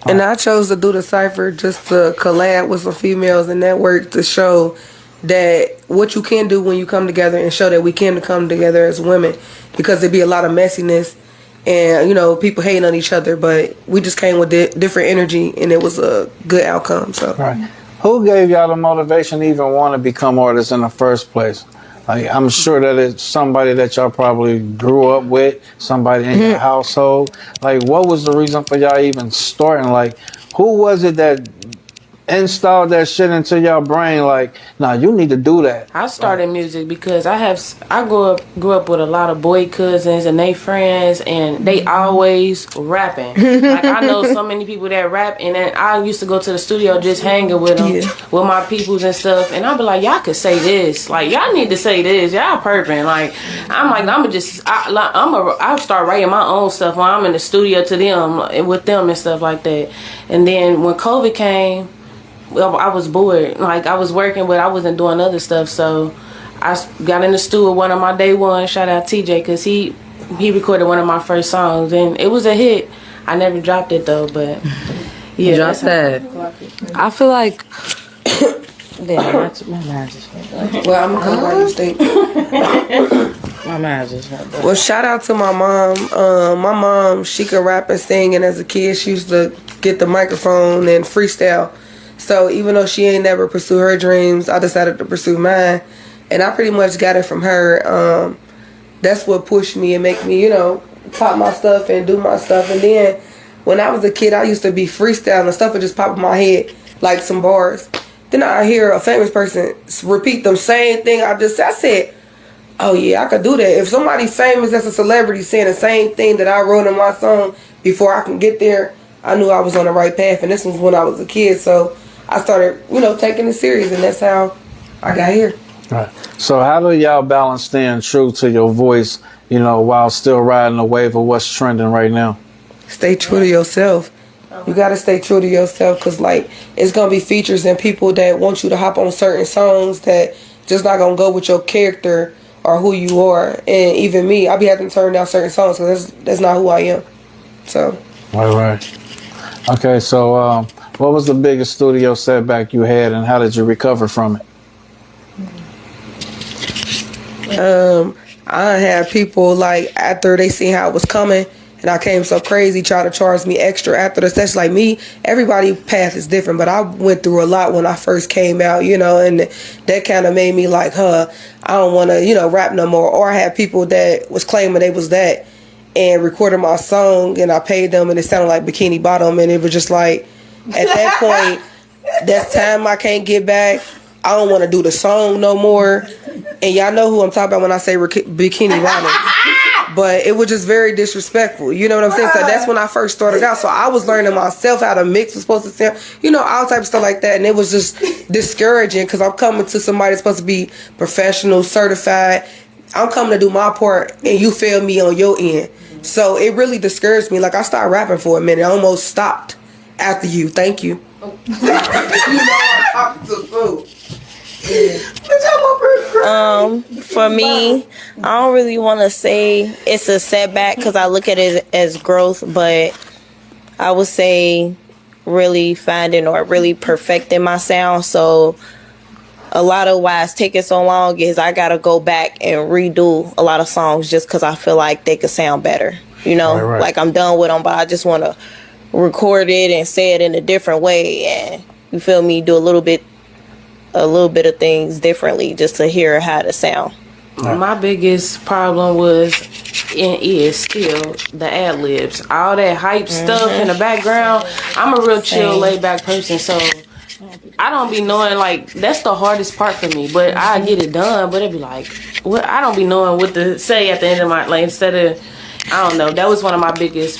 And I chose to do the cypher just to collab with some females and network to show that what you can do when you come together and show that we can come together as women, because there'd be a lot of messiness and people hating on each other, but we just came with different energy and it was a good outcome. So right. Who gave y'all the motivation to even want to become artists in the first place? Like, I'm sure that it's somebody that y'all probably grew up with, somebody in your household. Like, what was the reason for y'all even starting? Like, who was it that installed that shit into your brain? Like, nah, you need to do that. I started music because I grew up with a lot of boy cousins and they friends, and they always rapping. Like, I know so many people that rap, and then I used to go to the studio just hanging with them, with my peoples and stuff, and I'd be like, y'all could say this, like y'all need to say this, y'all perping. Like, I start writing my own stuff when I'm in the studio to them, with them and stuff like that. And then when COVID came, well, I was bored. Like, I was working, but I wasn't doing other stuff. So I got in the studio one of my day one. Shout out TJ, because he recorded one of my first songs, and it was a hit. I never dropped it though, but yeah. Drop that. I feel like. Well, I'm gonna come by you state. My man just went there. Well, shout out to my mom. My mom, she could rap and sing, and as a kid, she used to get the microphone and freestyle. So even though she ain't never pursued her dreams, I decided to pursue mine. And I pretty much got it from her. That's what pushed me and make me, pop my stuff and do my stuff. And then when I was a kid, I used to be freestyling and stuff would just pop in my head, like some bars. Then I hear a famous person repeat the same thing I said, oh yeah, I could do that. If somebody famous that's a celebrity saying the same thing that I wrote in my song before I can get there, I knew I was on the right path. And this was when I was a kid. So I started, taking it serious, and that's how I got here. Right. So how do y'all balance staying true to your voice, while still riding the wave of what's trending right now? Stay true to yourself. You got to stay true to yourself, because, it's going to be features and people that want you to hop on certain songs that just not going to go with your character or who you are. And even me, I be having to turn down certain songs because that's not who I am. So. Right. Okay, so what was the biggest studio setback you had, and how did you recover from it? I had people like after they seen how it was coming and I came so crazy try to charge me extra after the session. Like me, everybody's path is different, but I went through a lot when I first came out, you know, and that kind of made me like, I don't want to, you know, rap no more. Or I had people that was claiming they was that and recorded my song and I paid them and it sounded like Bikini Bottom, and it was just like, at that point, that's time I can't get back. I don't want to do the song no more. And y'all know who I'm talking about when I say Bikini Bottom. But it was just very disrespectful. You know what I'm saying? So that's when I first started out. So I was learning myself how to mix was supposed to sound, you know, all type of stuff like that. And it was just discouraging because I'm coming to somebody that's supposed to be professional, certified. I'm coming to do my part and you fail me on your end. So it really discouraged me. Like I started rapping for a minute. I almost stopped after you. Thank you. You know I'm talking to food. For me, I don't really want to say it's a setback because I look at it as growth, but I would say really finding or really perfecting my sound. So a lot of why it's taking so long is I gotta go back and redo a lot of songs just because I feel like they could sound better, you know. Right. Like I'm done with them, but I just want to record it and say it in a different way, and you feel me, do a little bit of things differently just to hear how to sound. My biggest problem was and is still the ad libs. All that hype stuff in the background. I'm a real chill, laid back person, so I don't be knowing, like, that's the hardest part for me. But I get it done, but it be like, what? I don't be knowing what to say at the end of my, like, instead of, I don't know. That was one of my biggest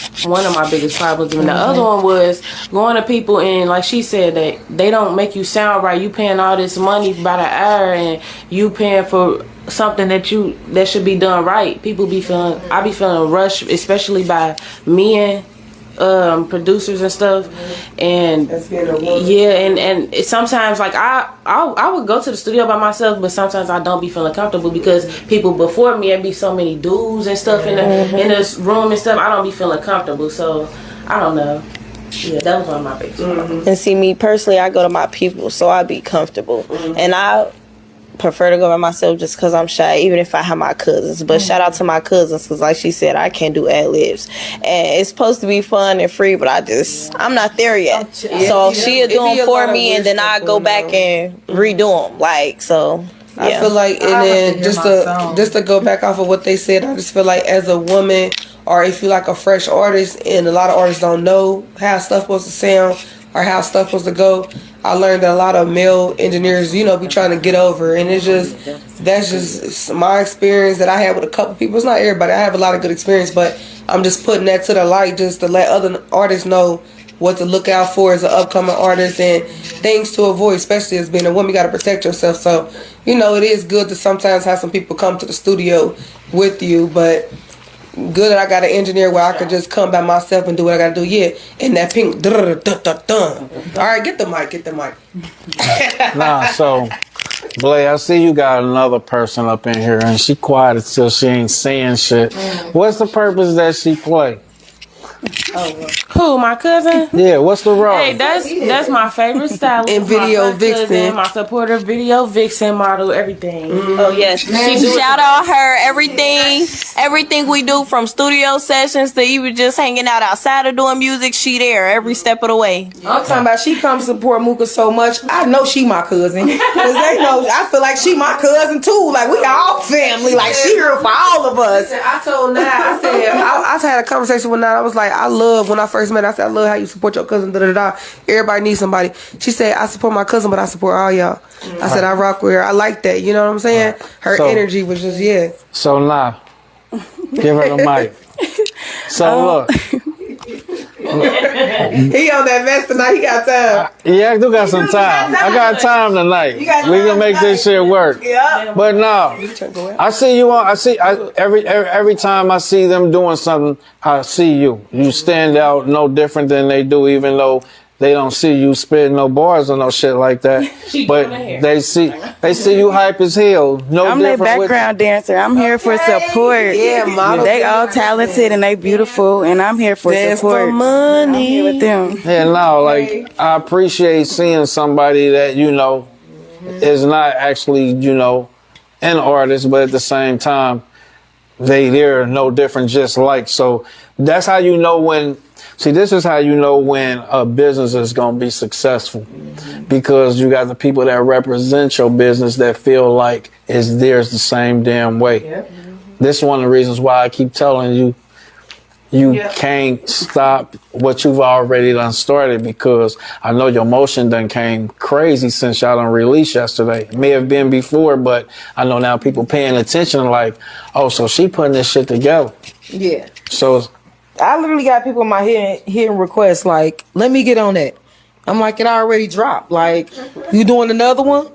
problems. And the other one was going to people and, like she said, that they don't make you sound right. You paying all this money by the hour and you paying for something that should be done right. I be feeling rushed, especially by men, producers and stuff. And and sometimes like I would go to the studio by myself, but sometimes I don't be feeling comfortable because people before me, there be so many dudes and stuff in this room and stuff. I don't be feeling comfortable, so I don't know. Yeah, that was one of my biggest problems. And see, me personally, I go to my people, so I be comfortable, and I prefer to go by myself just because I'm shy, even if I have my cousins. But shout out to my cousins because, like she said, I can't do ad-libs. And it's supposed to be fun and free, but I'm not there yet. So she'll do them for me, and then I go back and redo them. Like, so, yeah. I feel like, and then just to go back off of what they said, I just feel like as a woman, or if you're like a fresh artist, and a lot of artists don't know how stuff supposed to sound or how stuff supposed to go, I learned that a lot of male engineers, you know, be trying to get over, and that's just my experience that I had with a couple people. It's not everybody. I have a lot of good experience, but I'm just putting that to the light just to let other artists know what to look out for as an upcoming artist and things to avoid, especially as being a woman. You got to protect yourself. So, you know, it is good to sometimes have some people come to the studio with you, but good that I got an engineer where I could just come by myself and do what I got to do. Yeah, and that pink. All right, get the mic. Nah, so, Blay, I see you got another person up in here, and she quiet until she ain't saying shit. What's the purpose that she play? Who, my cousin? Yeah, what's the role? Hey, that's my favorite stylist. And video vixen. My supporter, video vixen model, everything. Oh yes, shout out her. Everything we do, from studio sessions to even just hanging out outside of doing music, she there every step of the way. I'm talking about she comes support Mooka so much. I know she my cousin. Cause they know I feel like she my cousin too. Like we all family. Like she here for all of us. I told Nat, I had a conversation with Nat. I was like, I love, when I first met her, I said, I love how you support your cousin, Everybody needs somebody. She said, I support my cousin, but I support all y'all. I said, I rock with her. I like that. You know what I'm saying? Her energy was just, yeah. So now, give her the mic. So look. He on that mess tonight. He got time. Yeah, I do got some time. I got time tonight. We gonna make this shit work. Yeah. But no, I see you on. Every time I see them doing something, I see you. You stand out no different than they do, even though they don't see you spitting no bars or no shit like that. But they see you hype as hell. No, I'm their background dancer. I'm here for support. Yeah, model. They all talented and they beautiful, and I'm here for support. For money. I'm here with them. Yeah, no, like I appreciate seeing somebody that is not actually an artist, but at the same time they're no different, just like. So that's how you know when. See, this is how you know when a business is going to be successful, because you got the people that represent your business that feel like it's theirs the same damn way. Yep. This is one of the reasons why I keep telling you, you can't stop what you've already done started, because I know your motion done came crazy since y'all done released yesterday. It may have been before, but I know now people paying attention like, oh, so she putting this shit together. Yeah. So I literally got people in my hitting requests like, let me get on that. I'm like, it already dropped. Like, you doing another one?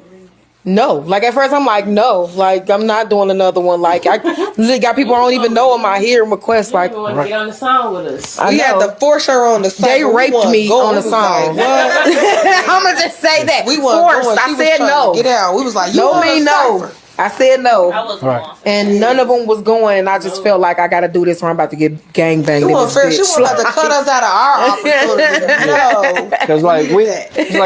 No. Like, at first I'm like, no. Like, I'm not doing another one. Like, I literally got people I don't even know in my hearing requests. Like, you want to get on the song with us? We had to force her on the song. They raped me on the song. I'm going to just say that. We weren't forced. I said no. Get out. We was like, no mean no. I said no. right. And none of them was going, and I just felt like I got to do this or I'm about to get gangbanged. She was about to cut us out of our opportunity. No. Because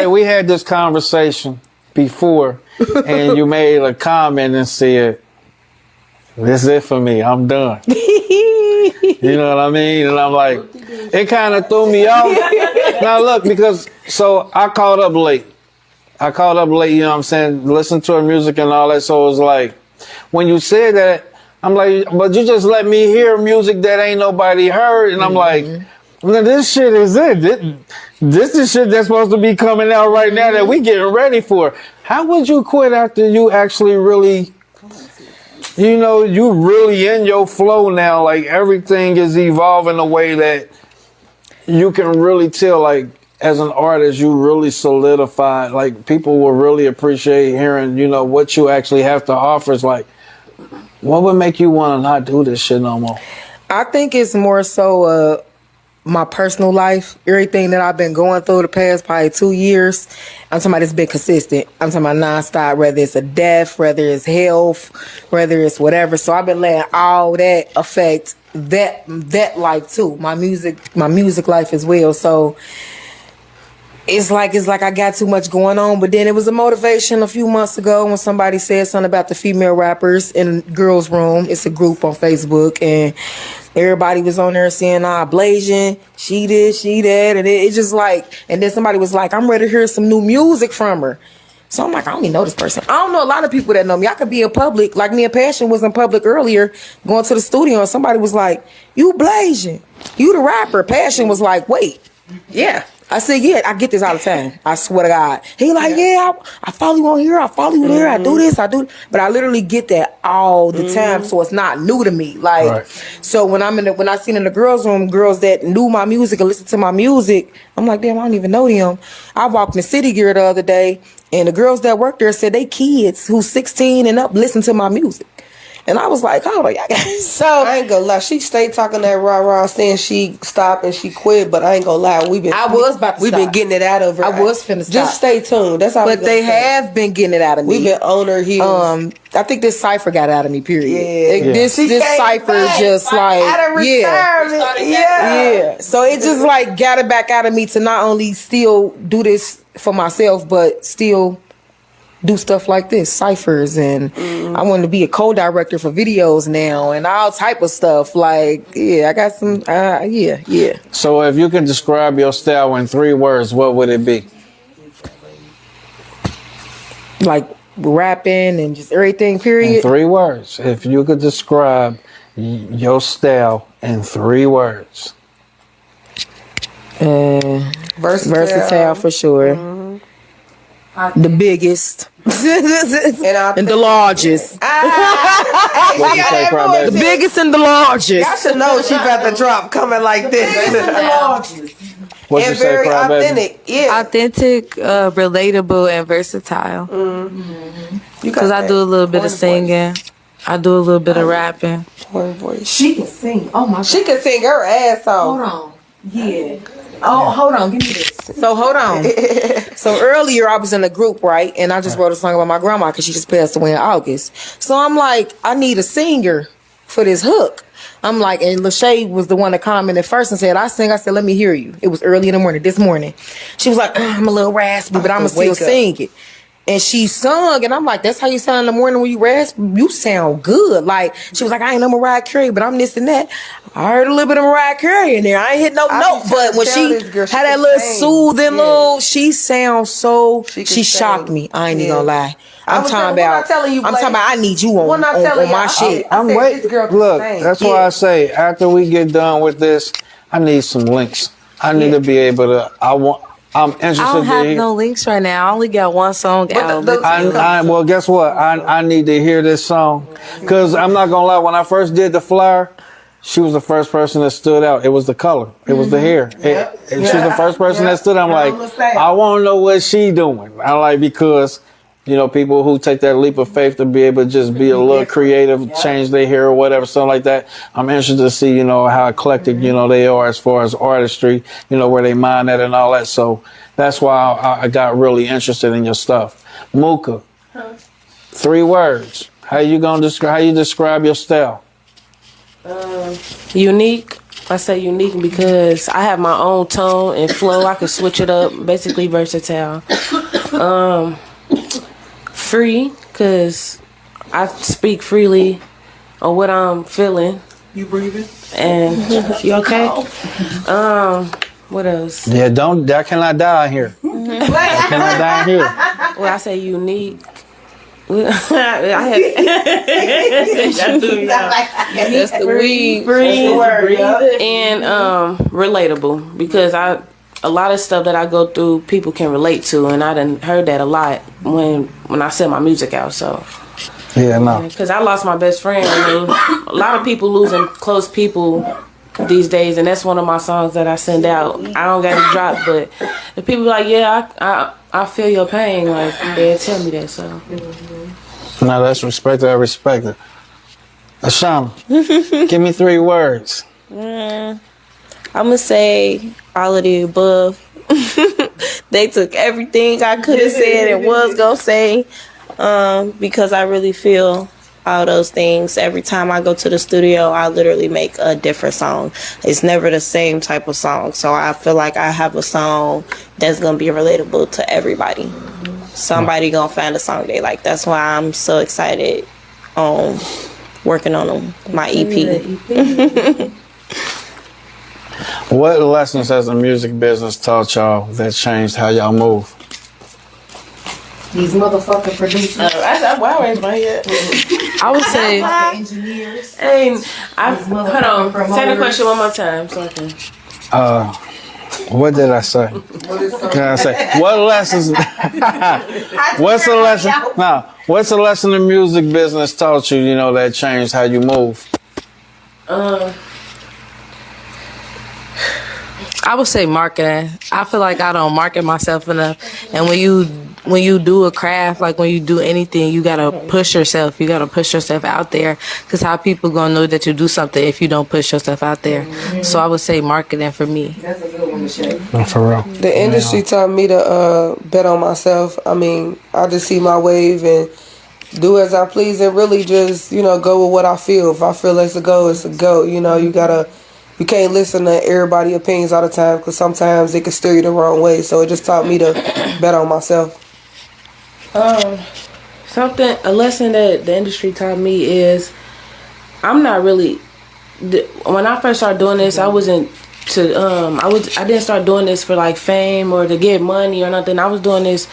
we had this conversation before, and you made a comment and said, this is it for me. I'm done. You know what I mean? And I'm like, it kind of threw me off. Now look, so I called up late, you know what I'm saying, listen to her music and all that. So it was like, when you said that, I'm like, but you just let me hear music that ain't nobody heard. And I'm like, well, this shit is it. This is shit that's supposed to be coming out right now that we getting ready for. How would you quit after you actually really, you really in your flow now? Like, everything is evolving a way that you can really tell, like, as an artist, you really solidified. Like, people will really appreciate hearing, what you actually have to offer. It's like, what would make you want to not do this shit no more? I think it's more so my personal life, everything that I've been going through the past probably 2 years. I'm talking about it's been consistent. I'm talking about nonstop, whether it's a death, whether it's health, whether it's whatever. So I've been letting all that affect that life too. My music life as well. So it's like I got too much going on. But then it was a motivation a few months ago when somebody said something about the female rappers in Girls Room. It's a group on Facebook, and everybody was on there saying, Bl'Asian, she this, she that. And it just like, and then somebody was like, I'm ready to hear some new music from her. So I'm like, I don't even know this person. I don't know a lot of people that know me. I could be in public. Like, me and Paxxion was in public earlier, going to the studio, and somebody was like, you Bl'Asian, you the rapper. Paxxion was like, wait, yeah. I said, yeah, I get this all the time. I swear to God. He like, yeah, I follow you on here. I follow you there. I do this. I do. But I literally get that all the time. So it's not new to me. Like, so when I seen in the girls' room, girls that knew my music and listened to my music, I'm like, damn, I don't even know them. I walked in City Gear the other day, and the girls that work there said they kids who's 16 and up listen to my music. And I was like, hold on, y'all guys. So I ain't gonna lie, she stayed talking that rah-rah saying she stopped and she quit, but I ain't gonna lie, we've been getting it out of her. I was finna stop. Just stay tuned. That's all. But they have been getting it out of me. We've been on her heels. I think this Cypher got it out of me, period. Yeah. This Cypher just like, yeah. So it just like got it back out of me to not only still do this for myself, but still do stuff like this, ciphers, and I want to be a co-director for videos now and all type of stuff. Like, I got some, So if you could describe your style in 3 words, what would it be? Like rapping and just everything, period. In 3 words. If you could describe your style in 3 words. Versatile for sure. The biggest and the largest. The biggest and the largest. Y'all should know she about to drop coming like this. What you say, very authentic. Yeah. Authentic, relatable, and versatile. Because I do a little bit of singing. I do a little bit of rapping. She can sing. Oh my God. She can sing her ass off. Hold on. Yeah. Oh, hold on. Give me this. So hold on. So earlier I was in a group, right? And I just wrote a song about my grandma because she just passed away in August. So I'm like, I need a singer for this hook. I'm like, and LaShae was the one that commented first and said, I sing. I said, let me hear you. It was early in the morning, this morning. She was like, I'm a little raspy, but I'm going to still sing it. And she sung, and I'm like, that's how you sound in the morning when you rasp? You sound good. Like, she was like, I ain't no Mariah Carey, but I'm this and that. I heard a little bit of Mariah Carey in there. I ain't hit no note, but when she had that little soothing little, she sounds so, she shocked me. I ain't even gonna lie. I'm talking about, I need you on my shit. I'm waiting. Look, that's why I say, after we get done with this, I need some links. I need to be able to, I'm interested. I don't have no links right now. I only got one song out. Well, guess what? I need to hear this song. Because I'm not going to lie, when I first did the flyer, she was the first person that stood out. It was the color. It was the hair. She was the first person that stood out. I'm like, I want to know what she doing. I like, because, you know, people who take that leap of faith to be able to just be a little creative, change their hair or whatever, something like that. I'm interested to see, you know, how eclectic, you know, they are as far as artistry, you know, where they mind that and all that. So that's why I got really interested in your stuff. Mooka, 3 words. How you describe your style? Unique. I say unique because I have my own tone and flow. I can switch it up. Basically versatile. Free, because I speak freely on what I'm feeling. You breathing? And you okay? What else? Yeah, that cannot die here. That cannot die here. Well, I say unique. That's the weed. Free, and relatable, because a lot of stuff that I go through, people can relate to, and I done heard that a lot when I send my music out. So yeah, no, because I lost my best friend. I mean, a lot of people losing close people these days, and that's one of my songs that I send out. I don't got it dropped, but the people like, yeah, I feel your pain. Like, they tell me that. So no, that's respect. I respect it. Ashauna, give me 3 words. I'm gonna say all of the above. They took everything I could have said and was gonna say, because I really feel all those things. Every time I go to the studio, I literally make a different song. It's never the same type of song. So I feel like I have a song that's gonna be relatable to everybody. Somebody gonna find a song they like. That's why I'm so excited on working on my EP. What lessons has the music business taught y'all that changed how y'all move? These motherfucking producers. That's why I raised my head. I would say engineers. Hold on. Say the question one more time so I can. What did I say? Can I say what lessons? What's the lesson? No, what's the lesson the music business taught you? You know, that changed how you move. I would say marketing. I feel like I don't market myself enough. And when you do a craft, like when you do anything, you gotta push yourself. You gotta push yourself out there. Cause how people gonna know that you do something if you don't push yourself out there? So I would say marketing for me. That's a good one, Michelle. No, for real. The industry taught me to bet on myself. I mean, I just see my wave and do as I please, and really just, you know, go with what I feel. If I feel it's a go, it's a go. You know, you can't listen to everybody's opinions all the time, because sometimes it can steer you the wrong way. So it just taught me to bet on myself. A lesson that the industry taught me is I'm not really. When I first started doing this, I didn't start doing this for like fame or to get money or nothing. I was doing this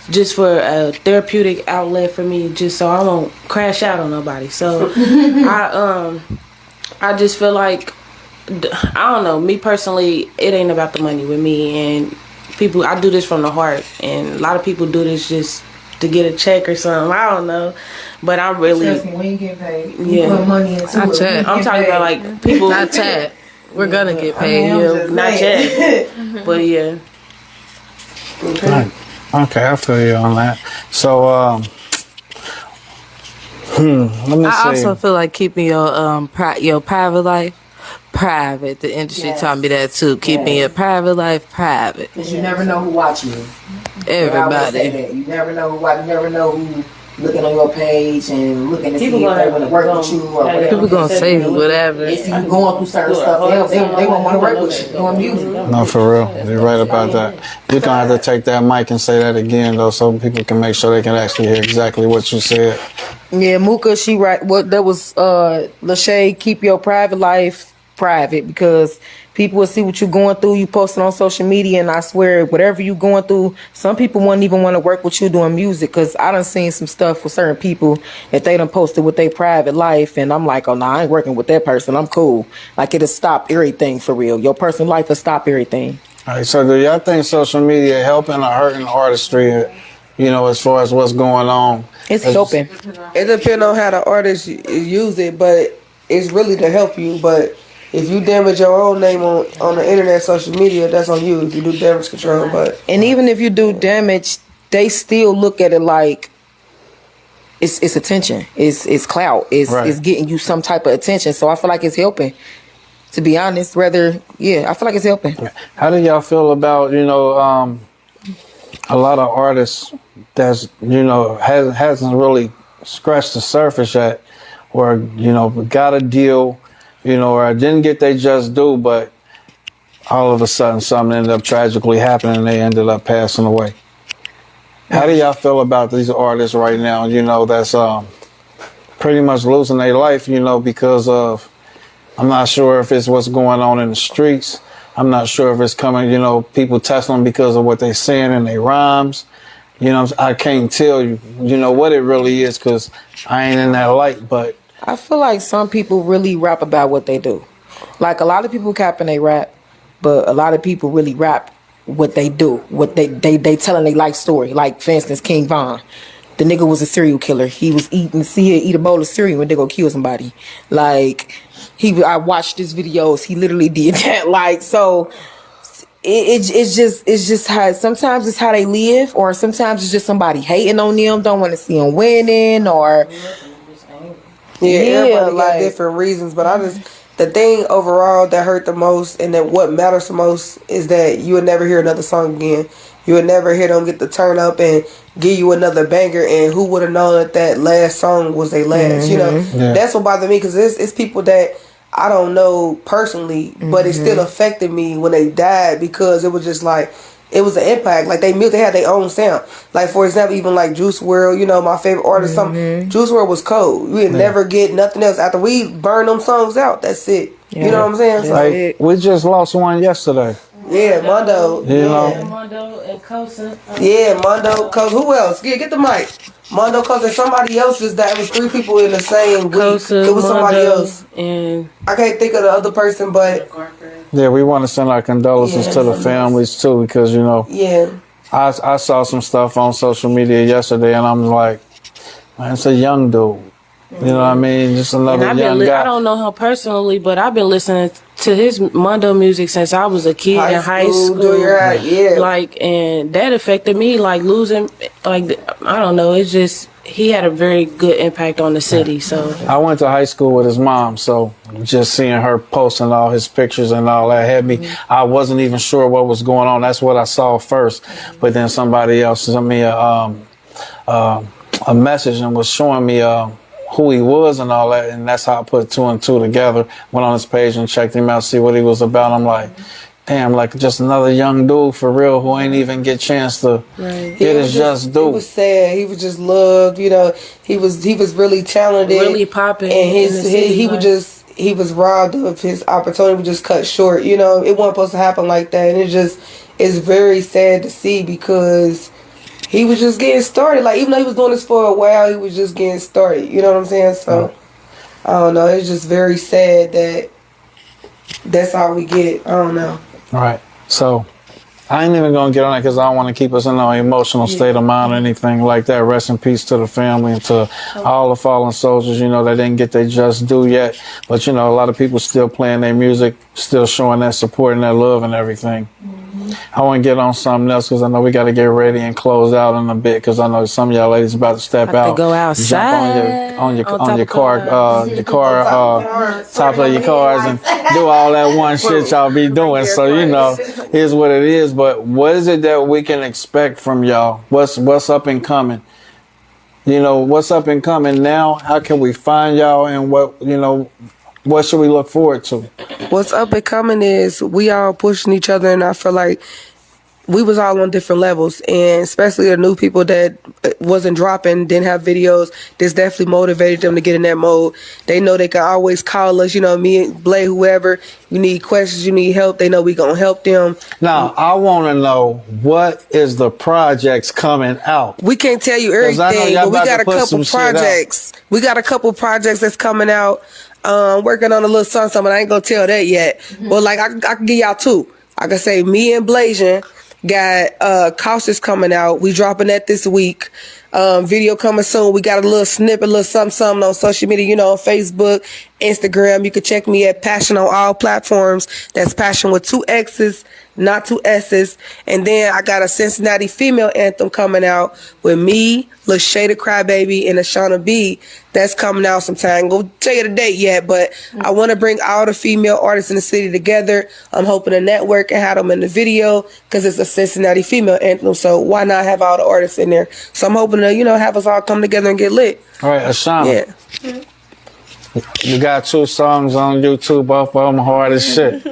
just for a therapeutic outlet for me, just so I won't crash out on nobody. So I just feel like, I don't know, me personally, it ain't about the money with me, and people, I do this from the heart, and a lot of people do this just to get a check or something. I don't know, but I'm really. Trust me, we ain't getting paid. Yeah, put money into Not yet. I'm talking about like people. Not yet. We're gonna get paid. Yeah, not yet. But yeah. Okay, I feel you on that. So, let me see. I also feel like keeping your private life private. The industry taught me that too. Keeping your private life private. Because you never know who watching you. Everybody. You never know who watching. You never know who looking on your page and looking to see if they want to work with you or whatever. People gonna say whatever. They see you going through certain stuff. They won't want to work with you doing music. No, for real. You're right about that. You're going to have to take that mic and say that again, though, so people can make sure they can actually hear exactly what you said. Yeah, Mooka, she right. What that was, LaShae, keep your private life private, because people will see what you're going through. You post it on social media, and I swear, whatever you're going through, some people wouldn't even want to work with you doing music, because I done seen some stuff with certain people that they done posted with their private life, and I'm like, oh, no, I ain't working with that person. I'm cool. Like, it'll stop everything for real. Your personal life will stop everything. All right, so do y'all think social media helping or hurting artistry, you know, as far as what's going on? It's helping. It depends on how the artist use it, but it's really to help you. But if you damage your own name on the internet, social media, that's on you if you do damage control. But and even if you do damage, they still look at it like it's attention, it's clout, it's getting you some type of attention. So I feel like it's helping. To be honest, I feel like it's helping. How do y'all feel about, you know, a lot of artists that's, you know, hasn't really scratched the surface yet, or, you know, got a deal, you know, or didn't get their just due, but all of a sudden something ended up tragically happening and they ended up passing away? How do y'all feel about these artists right now, you know, that's pretty much losing their life, you know, because of, I'm not sure if it's what's going on in the streets. I'm not sure if it's coming, you know, people testing them because of what they're saying in their rhymes. You know, I can't tell you, you know, what it really is, because I ain't in that light, but I feel like some people really rap about what they do. Like, a lot of people cap and they rap, but a lot of people really rap what they do, what they telling their life story. Like, for instance, King Von. The nigga was a serial killer. He was he'd eat a bowl of cereal when they go kill somebody. Like, I watched his videos. He literally did that. Like, so it's just how, sometimes it's how they live, or sometimes it's just somebody hating on them, don't want to see them winning, or everybody got different reasons. But the thing overall that hurt the most and that what matters the most is that you would never hear another song again. You would never hear them get the turn up and give you another banger, and who would have known that last song was their last, you know? Yeah. That's what bothered me, because it's people that I don't know personally, but it still affected me when they died, because it was just like, it was an impact. Like, they had their own sound. Like, for example, even like Juice WRLD, you know, my favorite artist, Juice WRLD was cold. We would never get nothing else. After we burn them songs out, that's it. Yeah. You know what I'm saying? So, like, we just lost one yesterday. Yeah, Mondo. You know? Mondo and Kosa. Yeah, Mondo, Kosa. Who else? Get the mic. Mondo, Kosa, and somebody else just died. It was 3 people in the same week. Kosa, it was somebody Mondo, else. And I can't think of the other person, but yeah, we want to send our condolences to the families too, because, you know, I saw some stuff on social media yesterday, and I'm like, man, it's a young dude. You know what I mean? Just another young guy. I don't know him personally, but I've been listening to his Mondo music since I was a kid in high school. Like, and that affected me, like, losing, like, I don't know, it's just, he had a very good impact on the city, so. I went to high school with his mom, so just seeing her posting all his pictures and all that had me, I wasn't even sure what was going on. That's what I saw first, but then somebody else sent me a message and was showing me who he was and all that, and that's how I put 2 and 2 together. Went on his page and checked him out, see what he was about. I'm like, damn, like, just another young dude for real who ain't even get a chance to get his just due. He was sad. He was just loved. You know, he was really talented, really popping, and he was robbed of his opportunity. Was just cut short. You know, it wasn't supposed to happen like that, and it's very sad to see, because he was just getting started. Like, even though he was doing this for a while, he was just getting started. You know what I'm saying? So, I don't know. It's just very sad that that's all we get. I don't know. All right. So, I ain't even going to get on that, because I don't want to keep us in no emotional state of mind or anything like that. Rest in peace to the family and to all the fallen soldiers, you know, that didn't get their just due yet. But, you know, a lot of people still playing their music, still showing that support and that love and everything. I want to get on something else because I know we got to get ready and close out in a bit because I know some of y'all ladies about to step out. To go outside. Jump on your car, top of your cars and do all that one shit y'all be doing. So you know, here's what it is. But what is it that we can expect from y'all? What's up and coming? You know, what's up and coming now? How can we find y'all and what should we look forward to? What's up and coming is we all pushing each other, and I feel like we was all on different levels, and especially the new people that wasn't dropping, didn't have videos. This definitely motivated them to get in that mode. They know they can always call us, you know, me and Blay, whoever. You need questions, you need help. They know we gonna help them. Now, I want to know what is the projects coming out. We can't tell you everything, but we got a couple projects. We got a couple projects that's coming out. Working on a little something, but I ain't gonna tell that yet. But like I can give y'all two. I can say me and Bl'Asian got Cautious coming out. We dropping that this week. Video coming soon. We got a little snippet, a little something on social media, you know, on Facebook, Instagram. You can check me at Paxxion on all platforms. That's Paxxion with 2 X's, not 2 S's. And then I got a Cincinnati female anthem coming out with me, LaShae The Crybaby, and Ashauna B. That's coming out sometime. I ain't gonna tell you the date yet, but I want to bring all the female artists in the city together. I'm hoping to network and have them in the video because it's a Cincinnati female anthem. So why not have all the artists in there? So I'm hoping to, you know, have us all come together and get lit. All right, Ashauna. Yeah. You got 2 songs on YouTube, both of them hard as shit.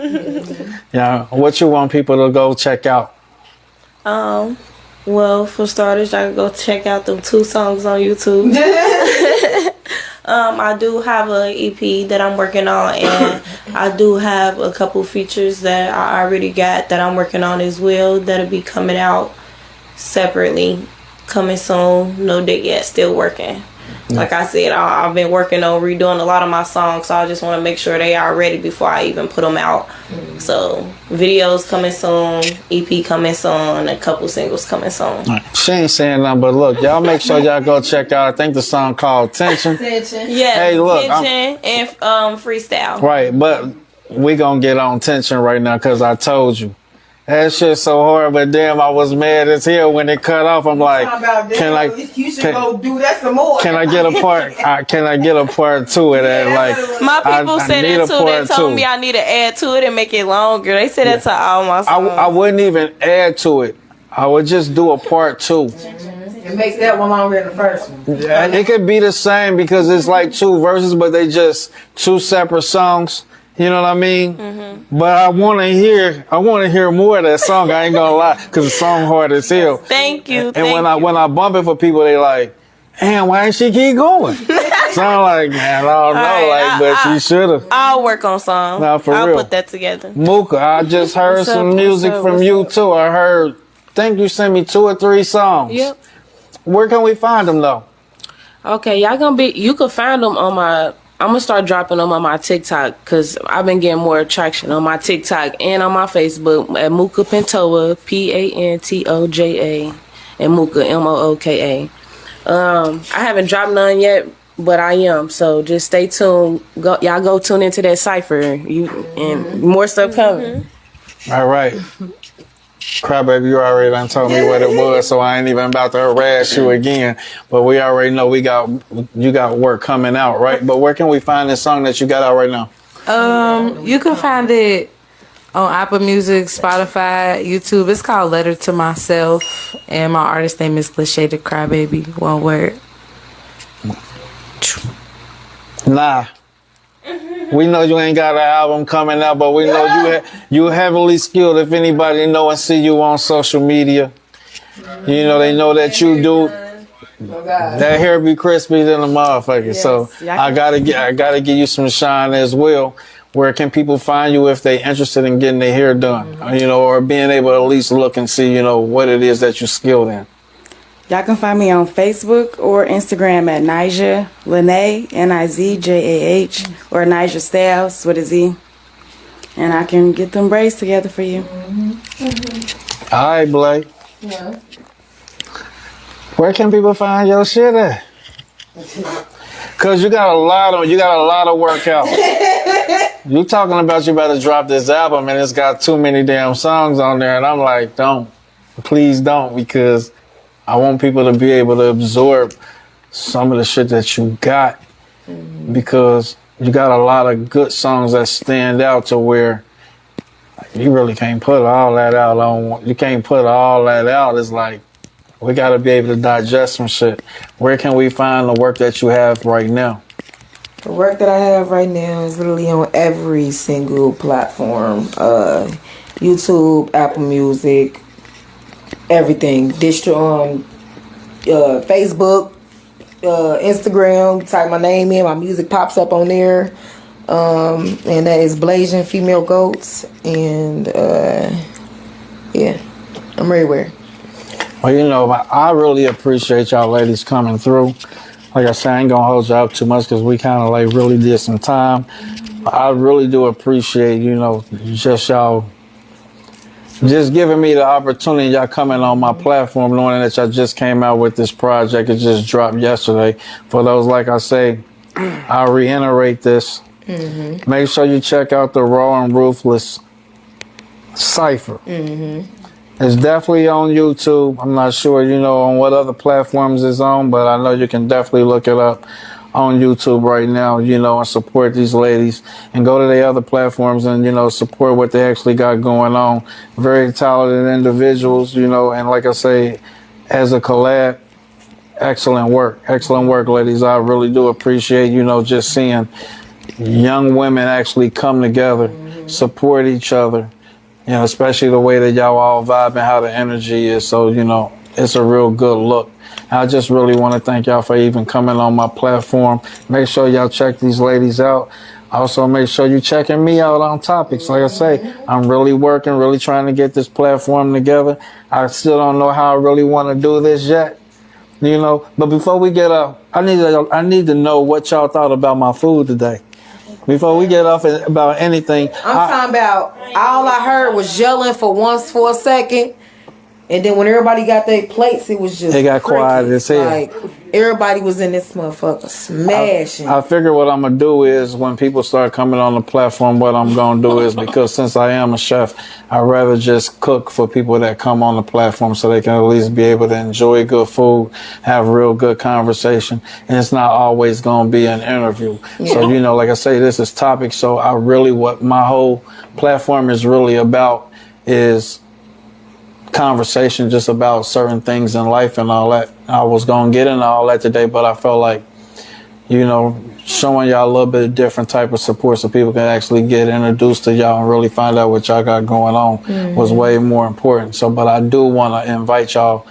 Yeah, what you want people to go check out? Well, for starters, y'all can go check out them 2 songs on YouTube. I do have an EP that I'm working on, and I do have a couple features that I already got that I'm working on as well that'll be coming out separately, coming soon. No date yet, still working. Like I said, I've been working on redoing a lot of my songs, so I just want to make sure they are ready before I even put them out. So videos coming soon, EP coming soon, a couple singles coming soon. She ain't saying nothing, but look, y'all make sure y'all go check out, I think the song called Tension. Yeah, hey, look, Tension and Freestyle. Right, but we gonna get on Tension right now because I told you. That shit's so hard, but damn, I was mad as hell when it cut off. I'm like, you should go do that some more. Can I get a part? Can I get a part 2 of that? Like, my people said that too. They told me I need to add to it and make it longer. They said that to all my songs. I wouldn't even add to it. I would just do a part 2. And make that one longer than the first one. Yeah, it could be the same because it's like 2 verses, but they just 2 separate songs. You know what I mean? But I want to hear more of that song. I ain't gonna lie, because the song hard as hell. Thank you. And when I bump it for people, they like, damn, why didn't she keep going? So I'm like, man, I don't know, but she should have. I'll work on songs. Nah, for I'll real. put that together. Mooka, I just heard some music from you too. I think you sent me 2 or 3 songs. Yep. Where can we find them though? Okay, you can find them on I'm gonna start dropping them on my TikTok because I've been getting more traction on my TikTok and on my Facebook at Mooka Pantoja, Pantoja, and Mooka Mooka. I haven't dropped none yet, but I am. So just stay tuned. Y'all go tune into that Cypher. And more stuff coming. All right. Crybaby, you already done told me what it was, so I ain't even about to harass you again. But we already know you got work coming out, right? But where can we find this song that you got out right now? You can find it on Apple Music, Spotify, YouTube. It's called Letter to Myself, and my artist name is LaShae The Crybaby. One word. Nah. We know you ain't got an album coming out, but we know you heavily skilled. If anybody know and see you on social media, you know they know that you do. That hair be crispy than a motherfucker. Yes. So I gotta give you some shine as well. Where can people find you if they interested in getting their hair done, you know, or being able to at least look and see, you know, what it is that you're skilled in? Y'all can find me on Facebook or Instagram at Nizjah, Lynae, Nizjah, or Nizjah Styles with a Z. And I can get them braids together for you. All right, Blake. Yeah. Where can people find your shit at? Cause you got a lot of work out. you talking about you better drop this album and it's got too many damn songs on there, and I'm like, please don't, because I want people to be able to absorb some of the shit that you got, because you got a lot of good songs that stand out to where you really can't put all that out on. You can't put all that out. It's like, we got to be able to digest some shit. Where can we find the work that you have right now? The work that I have right now is literally on every single platform. YouTube, Apple Music, everything. Distro on Facebook, Instagram. Type my name in, my music pops up on there. And that is Bl'Asian Femalegoat. And yeah, I'm everywhere. Well, you know, I really appreciate y'all ladies coming through. Like I said, I ain't gonna hold you up too much because we kind of like really did some time. I really do appreciate, you know, just y'all just giving me the opportunity, y'all coming on my platform, knowing that y'all just came out with this project. It just dropped yesterday. For those, like I say, I'll reiterate this. Make sure you check out the Raw and Ruthless Cypher. It's definitely on YouTube. I'm not sure, you know, on what other platforms it's on, but I know you can definitely look it up on YouTube right now, you know, and support these ladies, and go to their other platforms and, you know, support what they actually got going on. Very talented individuals, you know, and like I say, as a collab, excellent work, ladies. I really do appreciate, you know, just seeing young women actually come together, support each other, you know, especially the way that y'all all vibe and how the energy is. So, you know, it's a real good look. I just really want to thank y'all for even coming on my platform. Make sure y'all check these ladies out. Also, make sure you checking me out on Topicz. Like I say, I'm really working, really trying to get this platform together. I still don't know how I really want to do this yet, you know. But before we get up, I need to know what y'all thought about my food today. Before we get off about anything, I'm talking about, all I heard was yelling for a second. And then when everybody got their plates, it was just... It got quiet as hell. Like, everybody was in this motherfucker smashing. I figure what I'm going to do is, when people start coming on the platform, what I'm going to do is, because since I am a chef, I'd rather just cook for people that come on the platform so they can at least be able to enjoy good food, have real good conversation, and it's not always going to be an interview. Yeah. So, you know, like I say, this is Topicz, so I really, what my whole platform is really about is conversation just about certain things in life and all that. I was going to get into all that today, but I felt like, you know, showing y'all a little bit of different type of support so people can actually get introduced to y'all and really find out what y'all got going on was way more important. So, but I do want to invite y'all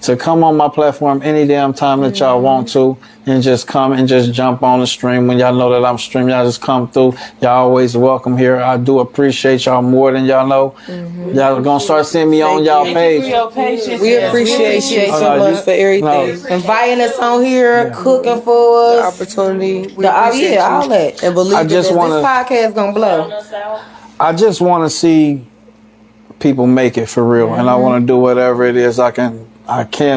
to come on my platform any damn time that y'all want to, and just come and just jump on the stream. When y'all know that I'm streaming, y'all just come through. Y'all always welcome here. I do appreciate y'all more than y'all know. Y'all gonna start seeing me on y'all page. We appreciate you so much for everything. Inviting us on here, cooking for us. The opportunity. All that. And believe this podcast gonna blow. I just want to see people make it for real, and I want to do whatever it is I can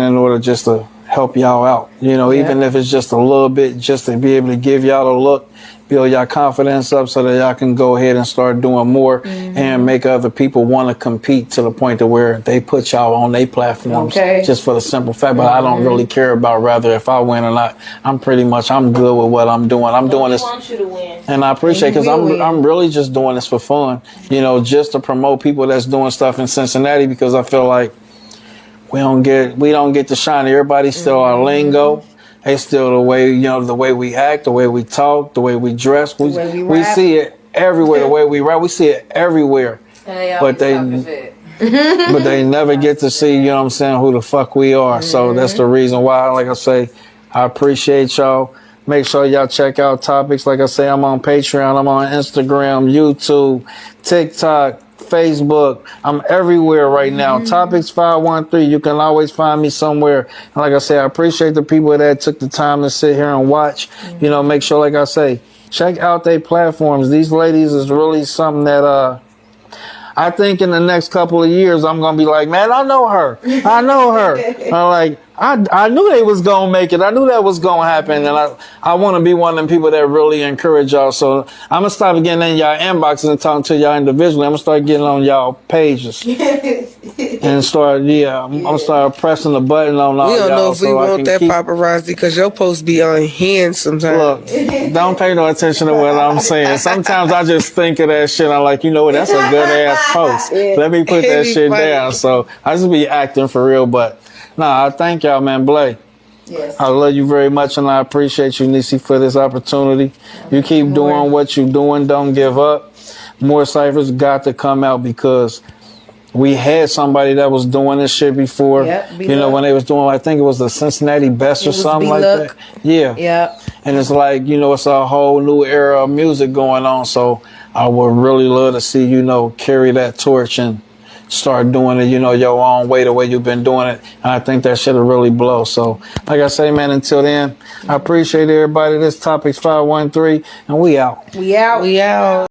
in order just to help y'all out, you know, even if it's just a little bit, just to be able to give y'all a look, build y'all confidence up so that y'all can go ahead and start doing more and make other people want to compete to the point to where they put y'all on their platforms just for the simple fact. But I don't really care about rather if I win or not. I'm good with what I'm doing. I'm doing this, want you to win. And I appreciate, because I'm really just doing this for fun, you know, just to promote people that's doing stuff in Cincinnati, because I feel like we don't get to shine. Everybody's still our lingo. It's still the way, you know, the way we act, the way we talk, the way we dress. We see it everywhere. The way we rap, we see it everywhere. But they never get to see, you know what I'm saying, who the fuck we are. So that's the reason why, like I say, I appreciate y'all. Make sure y'all check out Topicz. Like I say, I'm on Patreon, I'm on Instagram, YouTube, TikTok, Facebook. I'm everywhere right now. Topicz 513. You can always find me somewhere. And like I say, I appreciate the people that took the time to sit here and watch. You know, make sure, like I say, check out their platforms. These ladies is really something that I think in the next couple of years I'm gonna be like, man, I know her. I'm like, I knew they was gonna make it. I knew that was gonna happen, and I want to be one of them people that really encourage y'all. So I'm gonna start getting in y'all inboxes and talking to y'all individually. I'm gonna start getting on y'all pages and start. I'm gonna start pressing the button on all y'all. We don't know if we want that keep... paparazzi because your posts be on hand sometimes. Look, don't pay no attention to what I'm saying. Sometimes I just think of that shit. I'm like, you know what? That's a good ass post. Let me put that shit down. So I just be acting for real, but. Nah, I thank y'all, man. Blay. Yes. I love you very much, and I appreciate you, Nisi, for this opportunity. You keep doing what you're doing. Don't give up. More ciphers got to come out because we had somebody that was doing this shit before. Yep, you know, when they was doing, I think it was the Cincinnati Best or something like that. Yeah. Yeah. And it's like, you know, it's a whole new era of music going on. So I would really love to see, you know, carry that torch and start doing it, you know, your own way, the way you've been doing it. And I think that shit'll really blow. So, like I say, man, until then, I appreciate everybody. This Topicz 513, and we out. We out. We out.